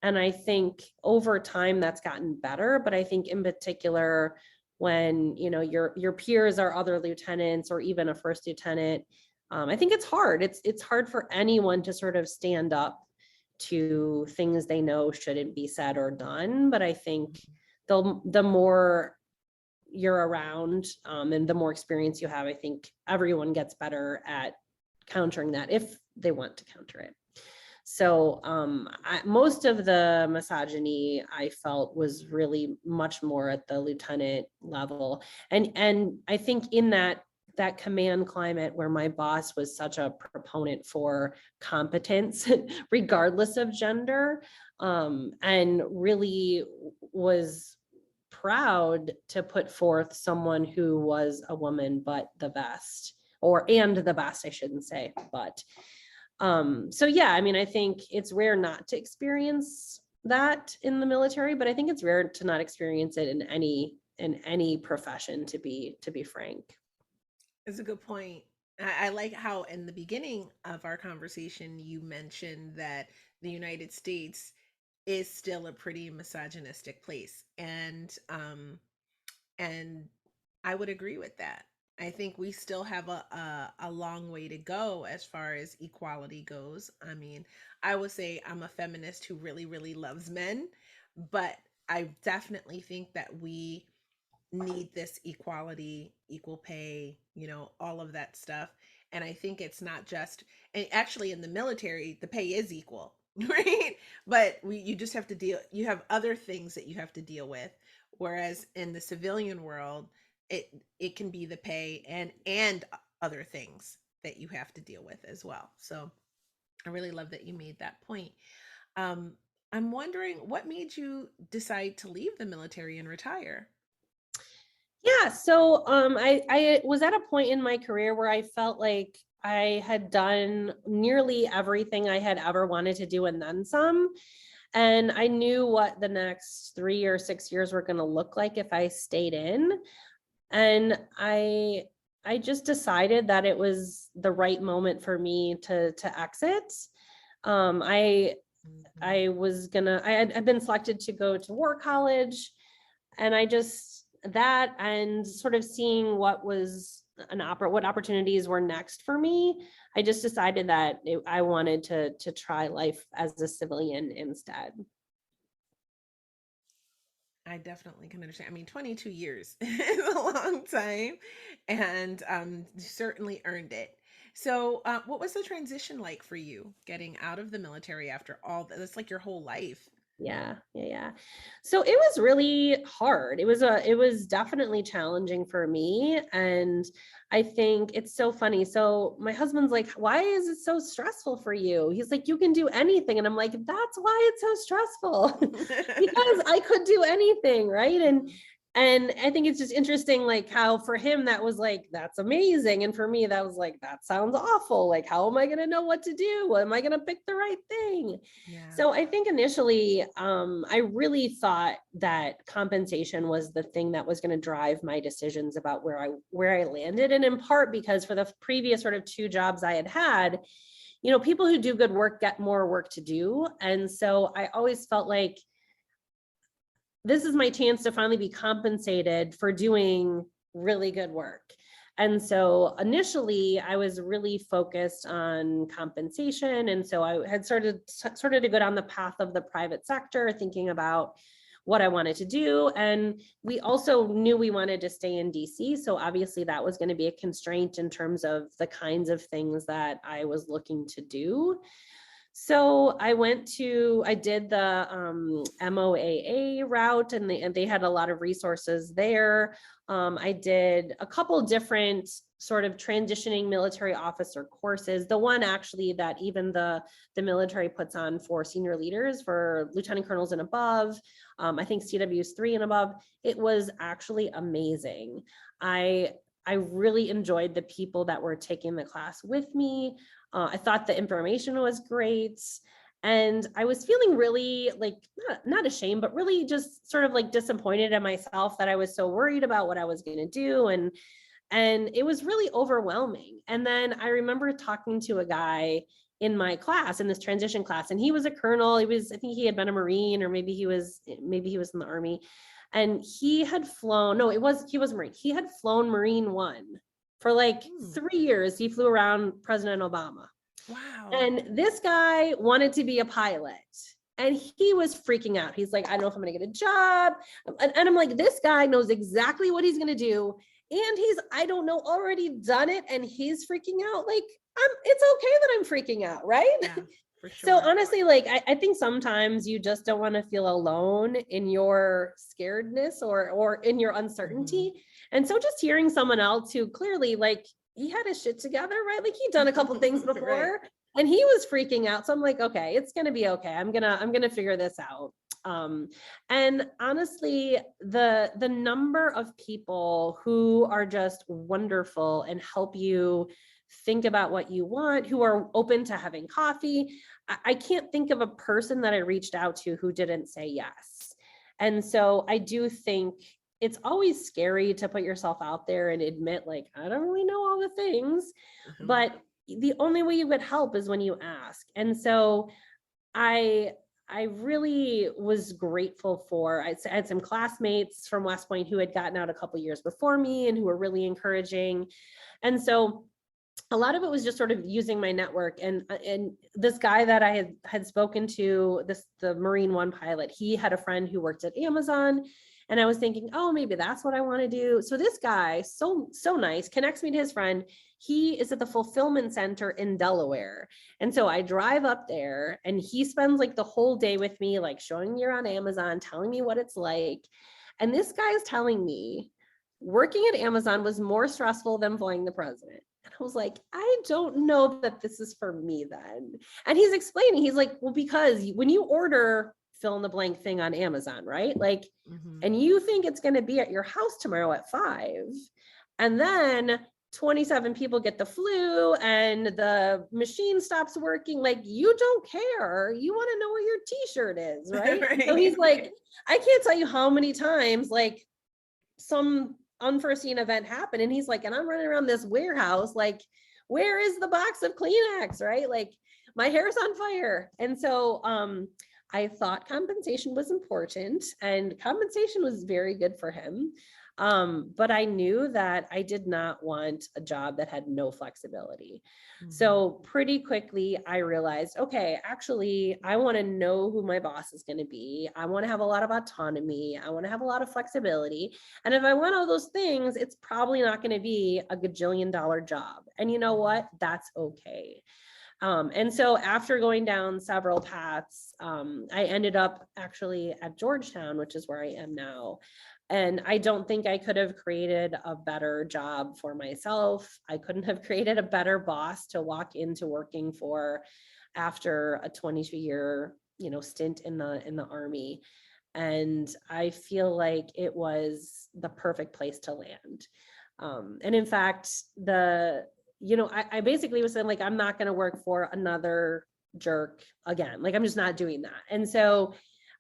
And I think over time that's gotten better, but I think in particular when, you know, your peers are other lieutenants or even a first lieutenant, I think it's hard. It's hard for anyone to sort of stand up to things they know shouldn't be said or done. But I think the more you're around, and the more experience you have, I think everyone gets better at countering that if they want to counter it. So most of the misogyny I felt was really much more at the lieutenant level. And I think in that command climate where my boss was such a proponent for competence, regardless of gender, and really was proud to put forth someone who was a woman, but the best, and the best, I shouldn't say, but so yeah, I mean, I think it's rare not to experience that in the military, but I think it's rare to not experience it in any profession, to be frank. It's a good point. I like how in the beginning of our conversation you mentioned that the United States is still a pretty misogynistic place, and I would agree with that. I think we still have a long way to go as far as equality goes. I mean, I would say I'm a feminist who really, really loves men, but I definitely think that we need this equality, equal pay, you know, all of that stuff. And I think it's not just, and actually in the military, the pay is equal, right? But you just have to deal, you have other things that you have to deal with. Whereas in the civilian world, it can be the pay and other things that you have to deal with as well. So I really love that you made that point. Um, I'm wondering what made you decide to leave the military and retire? Yeah, so I was at a point in my career where I felt like I had done nearly everything I had ever wanted to do and then some. And I knew what the next 3 or 6 years were going to look like if I stayed in. And I just decided that it was the right moment for me to exit. Um, I Mhm. I was gonna I had been selected to go to war college, and I just that and sort of seeing what opportunities were next for me. I just decided that I wanted to try life as a civilian instead. I definitely can understand. I mean, 22 years is a long time, and you certainly earned it. So, what was the transition like for you getting out of the military after all that? That's like your whole life. Yeah. So it was really hard. It was definitely challenging for me. And I think it's so funny. So my husband's like, why is it so stressful for you? He's like, you can do anything. And I'm like, that's why it's so stressful. Because I could do anything, right? And I think it's just interesting, like how for him that was like, that's amazing. And for me, that was like, that sounds awful. Like, how am I going to know what to do? Am I going to pick the right thing? Yeah. So I think initially, I really thought that compensation was the thing that was going to drive my decisions about where I landed, and in part because for the previous sort of two jobs I had had, you know, people who do good work get more work to do, and so I always felt like this is my chance to finally be compensated for doing really good work. And so initially I was really focused on compensation. And so I had started to go down the path of the private sector, thinking about what I wanted to do. And we also knew we wanted to stay in DC. So obviously that was going to be a constraint in terms of the kinds of things that I was looking to do. So I did the MOAA route, and they had a lot of resources there. I did a couple different sort of transitioning military officer courses. The one actually that even the military puts on for senior leaders, for lieutenant colonels and above, I think CWs 3 and above, it was actually amazing. I I really enjoyed the people that were taking the class with me. I thought the information was great. And I was feeling really like, not ashamed, but really just sort of like disappointed in myself that I was so worried about what I was going to do. And it was really overwhelming. And then I remember talking to a guy in my class, in this transition class, and he was a colonel. I think he had been a Marine, or maybe he was in the Army. And he had flown, no, he was Marine. He had flown Marine One for like Hmm. 3 years. He flew around President Obama. Wow. And this guy wanted to be a pilot. And he was freaking out. He's like, I don't know if I'm going to get a job. And I'm like, this guy knows exactly what he's going to do. And I don't know, already done it. And he's freaking out. Like, it's okay that I'm freaking out, right? Yeah, for So sure. honestly, like, I think sometimes you just don't want to feel alone in your scaredness or in your Hmm. uncertainty. And so just hearing someone else who clearly, like, he had his shit together, right? Like, he'd done a couple things Right. before and he was freaking out. So I'm like, okay, it's gonna be okay. I'm gonna figure this out. Um, and honestly, the number of people who are just wonderful and help you think about what you want, who are open to having coffee. I can't think of a person that I reached out to who didn't say yes. And so I do think it's always scary to put yourself out there and admit, like, I don't really know all the things, Hmm. but the only way you get help is when you ask. And so I I really was grateful for, I had some classmates from West Point who had gotten out a couple years before me and who were really encouraging. And so a lot of it was just sort of using my network. And this guy that I had spoken to, the Marine One pilot, he had a friend who worked at Amazon. And I was thinking, oh, maybe that's what I want to do. So this guy, so nice, connects me to his friend. He is at the fulfillment center in Delaware. And so I drive up there and he spends like the whole day with me, like showing me around Amazon, telling me what it's like. And this guy is telling me working at Amazon was more stressful than flying the president. And I was like, I don't know that this is for me then. And he's explaining, he's like, well, because when you order fill in the blank thing on Amazon, right? Like, Hmm. and you think it's going to be at your house tomorrow at 5. And then 27 people get the flu and the machine stops working. Like, you don't care. You want to know where your t-shirt is, right? And so Right. he's like, I can't tell you how many times, like, some unforeseen event happened. And he's like, and I'm running around this warehouse, like, where is the box of Kleenex, right? Like, my hair's on fire. And so I thought compensation was important, and compensation was very good for him. But I knew that I did not want a job that had no flexibility. Hmm. So pretty quickly, I realized, okay, actually, I want to know who my boss is going to be. I want to have a lot of autonomy. I want to have a lot of flexibility. And if I want all those things, it's probably not going to be a gajillion-dollar job. And you know what? That's okay. And so after going down several paths, I ended up actually at Georgetown, which is where I am now. And I don't think I could have created a better job for myself. I couldn't have created a better boss to walk into working for after a 22-year, stint in the Army. And I feel like it was the perfect place to land. And in fact, I basically was saying, like, I'm not going to work for another jerk again. Like, I'm just not doing that. And so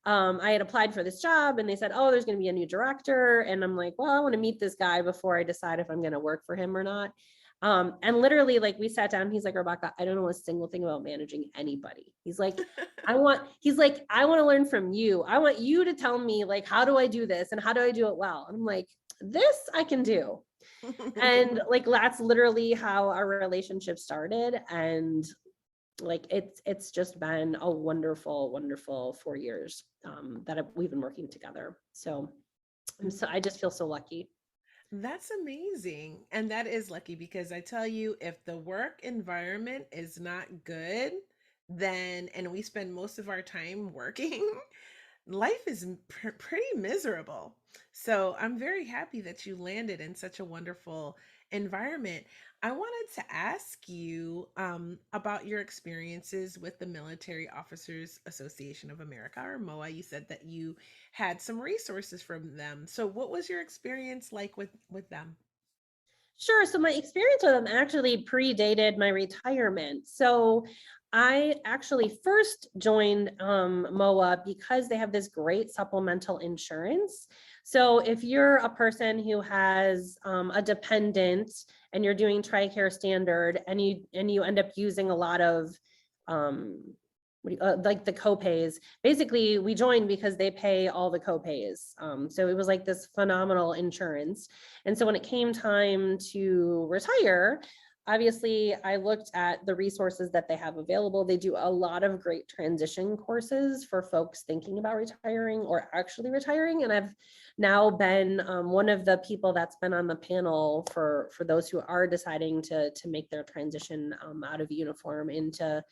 I had applied for this job and they said, oh, there's going to be a new director. And I'm like, well, I want to meet this guy before I decide if I'm going to work for him or not. And literally, like, we sat down, he's like, Rebecca, I don't know a single thing about managing anybody. He's like, I want to learn from you. I want you to tell me, like, how do I do this? And how do I do it well? And I'm like, this I can do. And like, that's literally how our relationship started. And like, it's just been a wonderful 4 years that we've been working together. So I just feel so lucky. That's amazing. And that is lucky because I tell you, if the work environment is not good, then, and we spend most of our time working, life is pretty miserable. So I'm very happy that you landed in such a wonderful environment. I wanted to ask you about your experiences with the Military Officers Association of America, or MOA. You said that you had some resources from them. So what was your experience like with them? Sure. So my experience with them actually predated my retirement. So I actually first joined MOA because they have this great supplemental insurance. So if you're a person who has a dependent and you're doing TRICARE standard and you end up using a lot of um, like the copays, basically we joined because they pay all the copays. So it was like this phenomenal insurance. And so when it came time to retire, obviously I looked at the resources that they have available. They do a lot of great transition courses for folks thinking about retiring or actually retiring. And I've now been one of the people that's been on the panel for those who are deciding to make their transition out of uniform into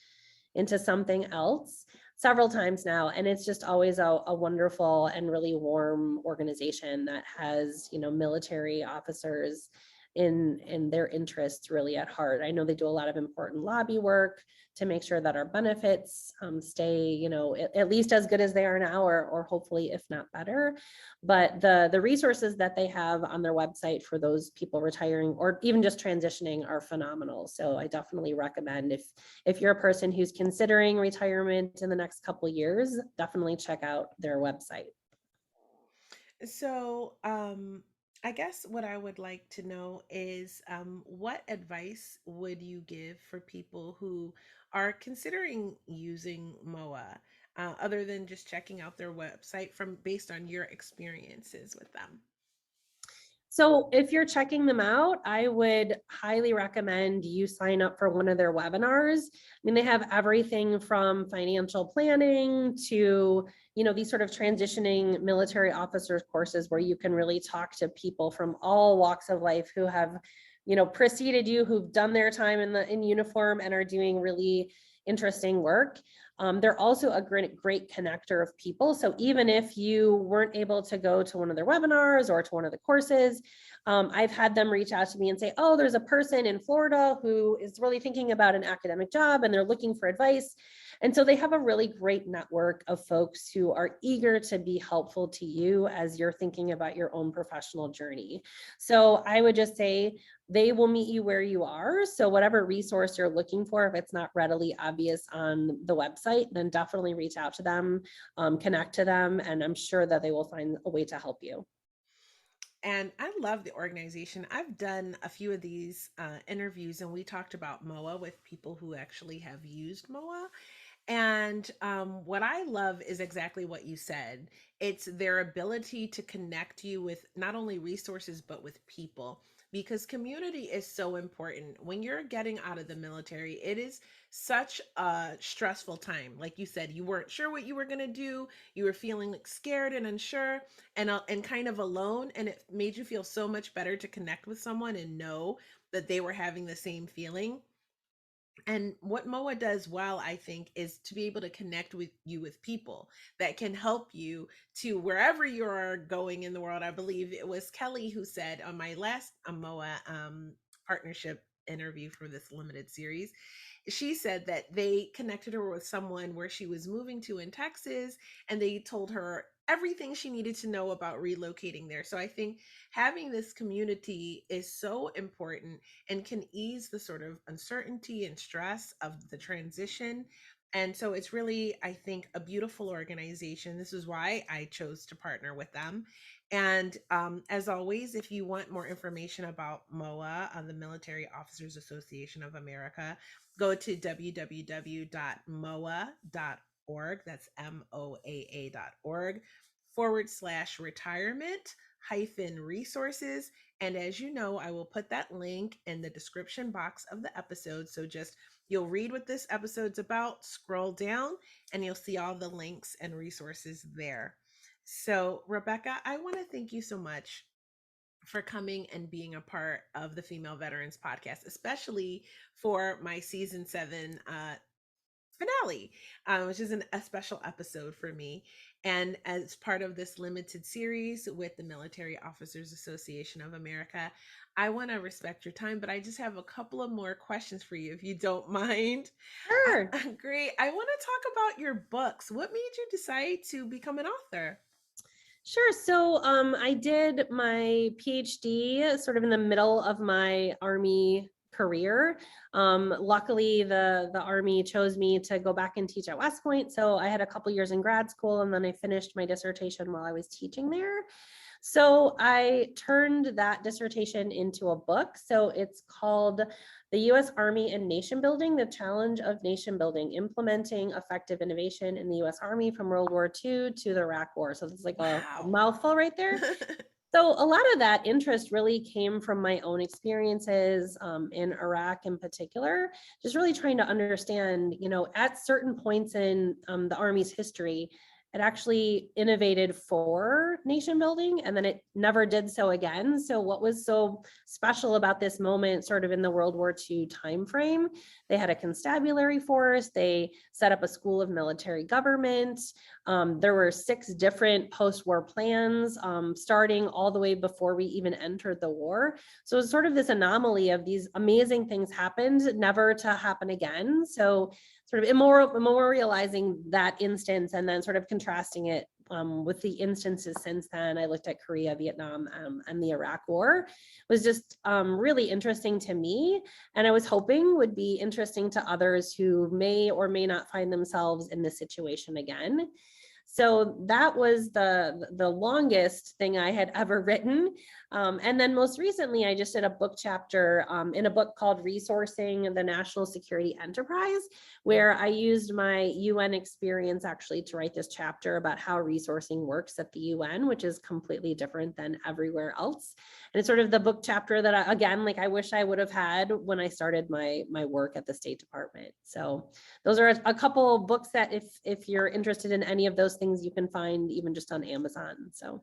something else several times now. And it's just always a wonderful and really warm organization that has, military officers in their interests really at heart. I know they do a lot of important lobby work to make sure that our benefits stay, at least as good as they are now, or hopefully if not better. But the resources that they have on their website for those people retiring or even just transitioning are phenomenal. So I definitely recommend, if you're a person who's considering retirement in the next couple of years, definitely check out their website. So, I guess what I would like to know is what advice would you give for people who are considering using MOA, other than just checking out their website from based on your experiences with them? So if you're checking them out, I would highly recommend you sign up for one of their webinars. I mean, they have everything from financial planning to, these sort of transitioning military officers courses where you can really talk to people from all walks of life who have, preceded you, who've done their time in uniform and are doing really interesting work. They're also a great connector of people. So even if you weren't able to go to one of their webinars or to one of the courses, I've had them reach out to me and say, oh, there's a person in Florida who is really thinking about an academic job and they're looking for advice. And so they have a really great network of folks who are eager to be helpful to you as you're thinking about your own professional journey. So I would just say they will meet you where you are. So whatever resource you're looking for, if it's not readily obvious on the website, then definitely reach out to them, connect to them, and I'm sure that they will find a way to help you. And I love the organization. I've done a few of these interviews, and we talked about MOA with people who actually have used MOA. And what I love is exactly what you said. It's their ability to connect you with not only resources, but with people, because community is so important. When you're getting out of the military, it is such a stressful time. Like you said, you weren't sure what you were going to do. You were feeling like scared and unsure and kind of alone. And it made you feel so much better to connect with someone and know that they were having the same feeling. And what MOA does well, I think, is to be able to connect with you with people that can help you to wherever you are going in the world. I believe it was Kelly who said on my last MOA partnership interview for this limited series, she said that they connected her with someone where she was moving to in Texas, and they told her everything she needed to know about relocating there. So I think having this community is so important and can ease the sort of uncertainty and stress of the transition. And so it's really, I think, a beautiful organization. This is why I chose to partner with them. And as always, if you want more information about MOA, on the Military Officers Association of America, go to www.moa.org. That's MOAA.org/retirement hyphen resources. And as you know, I will put that link in the description box of the episode. So just you'll read what this episode's about, scroll down, and you'll see all the links and resources there. So, Rebecca, I want to thank you so much for coming and being a part of the Female Veterans Podcast, especially for my season 7 finale, which is a special episode for me. And as part of this limited series with the Military Officers Association of America, I want to respect your time, but I just have a couple of more questions for you, if you don't mind. Sure. Great. I want to talk about your books. What made you decide to become an author? Sure. So I did my PhD sort of in the middle of my Army career. Luckily, the Army chose me to go back and teach at West Point. So I had a couple years in grad school, and then I finished my dissertation while I was teaching there. So I turned that dissertation into a book. So it's called The US Army and Nation Building, The Challenge of Nation Building, Implementing Effective Innovation in the US Army from World War II to the Iraq War. So it's like a Wow. mouthful right there. So a lot of that interest really came from my own experiences in Iraq in particular, just really trying to understand, at certain points in the Army's history, it actually innovated for nation building and then it never did so again. So what was so special about this moment sort of in the World War II timeframe? They had a constabulary force, they set up a school of military government. There were 6 different post-war plans, starting all the way before we even entered the war. So it was sort of this anomaly of these amazing things happened, never to happen again. So sort of memorializing that instance and then sort of contrasting it with the instances since then. I looked at Korea, Vietnam, and the Iraq War. Was just really interesting to me, and I was hoping would be interesting to others who may or may not find themselves in this situation again. So that was the longest thing I had ever written. And then most recently, I just did a book chapter in a book called Resourcing the National Security Enterprise, where I used my UN experience actually to write this chapter about how resourcing works at the UN, which is completely different than everywhere else. And it's sort of the book chapter that again, like I wish I would have had when I started my work at the State Department. So those are a couple books that if you're interested in any of those things, you can find even just on Amazon. So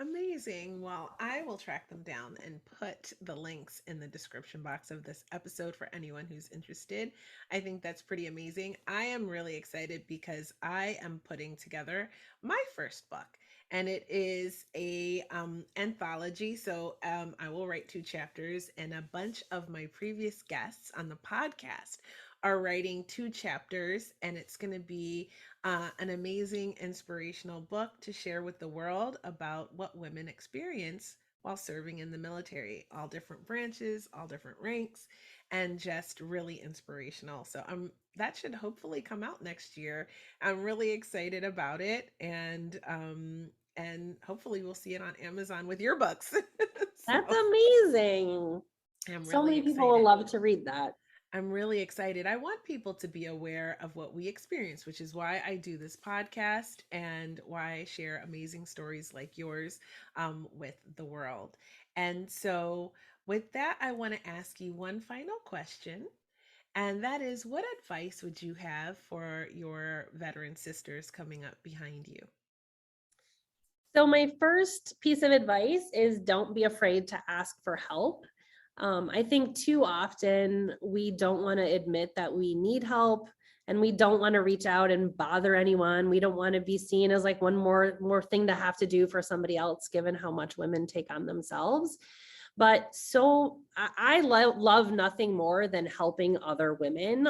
Amazing. Well, I will track them down and put the links in the description box of this episode for anyone who's interested. I think that's pretty amazing. I am really excited because I am putting together my first book, and it is a anthology. So I will write 2 chapters, and a bunch of my previous guests on the podcast are writing 2 chapters, and it's going to be an amazing inspirational book to share with the world about what women experience while serving in the military, all different branches, all different ranks, and just really inspirational. So that should hopefully come out next year. I'm really excited about it, and hopefully we'll see it on Amazon with your books. that's So amazing. I'm So really many people will excited. love to read that. I'm really excited. I want people to be aware of what we experience, which is why I do this podcast and why I share amazing stories like yours with the world. And so, with that, I want to ask you one final question. And that is, what advice would you have for your veteran sisters coming up behind you? So my first piece of advice is don't be afraid to ask for help. I think too often we don't want to admit that we need help and we don't want to reach out and bother anyone. We don't want to be seen as like one more thing to have to do for somebody else, given how much women take on themselves. But so I love nothing more than helping other women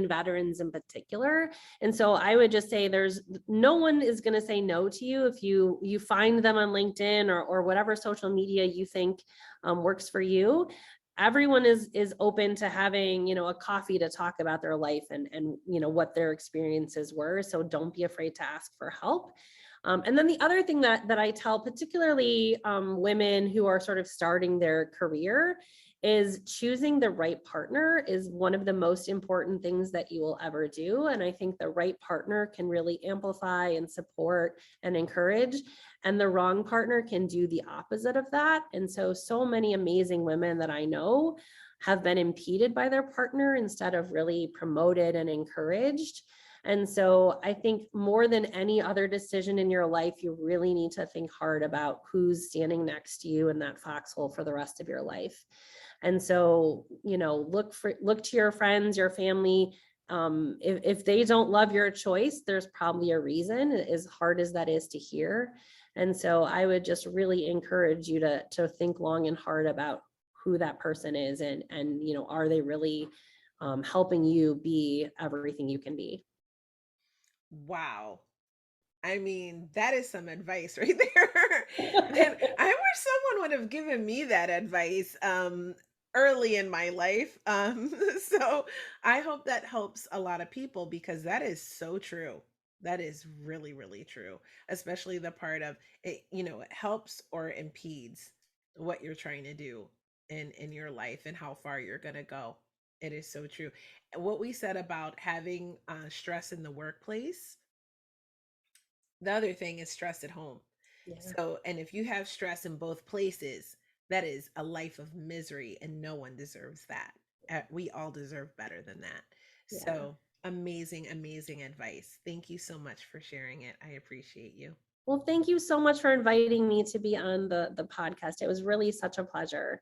veterans in particular. And so I would just say there's no one is going to say no to you if you find them on LinkedIn or whatever social media you think works for you. Everyone is open to having a coffee to talk about their life and what their experiences were. So don't be afraid to ask for help. And then the other thing that I tell, particularly women who are sort of starting their career, is choosing the right partner is one of the most important things that you will ever do. And I think the right partner can really amplify and support and encourage, and the wrong partner can do the opposite of that. And so many amazing women that I know have been impeded by their partner instead of really promoted and encouraged. And so I think more than any other decision in your life, you really need to think hard about who's standing next to you in that foxhole for the rest of your life. And so, look to your friends, your family. If they don't love your choice, there's probably a reason, as hard as that is to hear. And so I would just really encourage you to think long and hard about who that person is and are they really helping you be everything you can be. Wow. I mean, that is some advice right there. And I wish someone would have given me that advice early in my life. So I hope that helps a lot of people because that is so true. That is really, really true. Especially the part of it, it helps or impedes what you're trying to do in your life and how far you're gonna go. It is so true. What we said about having stress in the workplace, the other thing is stress at home. Yeah. So, and if you have stress in both places, that is a life of misery, and no one deserves that. We all deserve better than that. Yeah. So, amazing, amazing advice. Thank you so much for sharing it. I appreciate you. Well, thank you so much for inviting me to be on the podcast. It was really such a pleasure.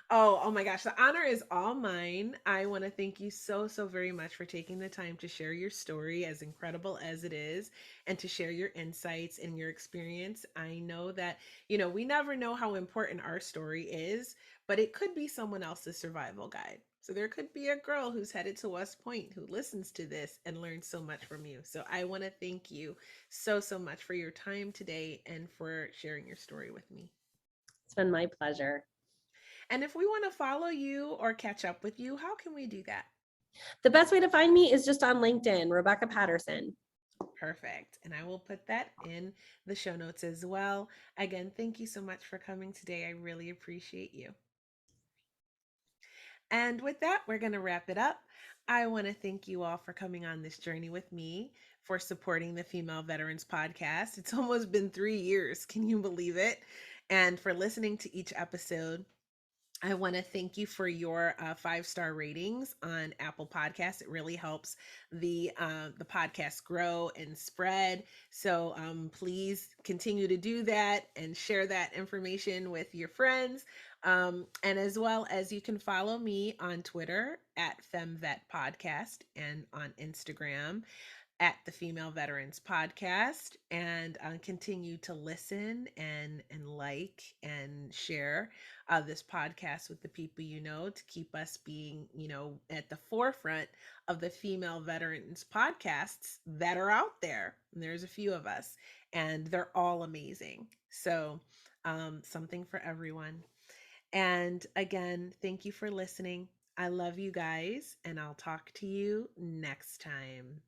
Oh my gosh, the honor is all mine. I want to thank you so, so very much for taking the time to share your story, as incredible as it is, and to share your insights and your experience. I know that, we never know how important our story is, but it could be someone else's survival guide. So there could be a girl who's headed to West Point who listens to this and learns so much from you. So I want to thank you so, so much for your time today and for sharing your story with me. It's been my pleasure. And if we want to follow you or catch up with you, how can we do that? The best way to find me is just on LinkedIn, Rebecca Patterson. Perfect. And I will put that in the show notes as well. Again, thank you so much for coming today. I really appreciate you. And with that, we're going to wrap it up. I want to thank you all for coming on this journey with me, for supporting the Female Veterans Podcast. It's almost been 3 years. Can you believe it? And for listening to each episode. I want to thank you for your 5-star ratings on Apple Podcasts. It really helps the podcast grow and spread. So please continue to do that and share that information with your friends. And as well as you can follow me on Twitter at FemVet Podcast and on Instagram at the Female Veterans Podcast, and continue to listen and like and share this podcast with the people you know, to keep us being, at the forefront of the female veterans podcasts that are out there. And there's a few of us, and they're all amazing. So something for everyone. And again, thank you for listening. I love you guys, and I'll talk to you next time.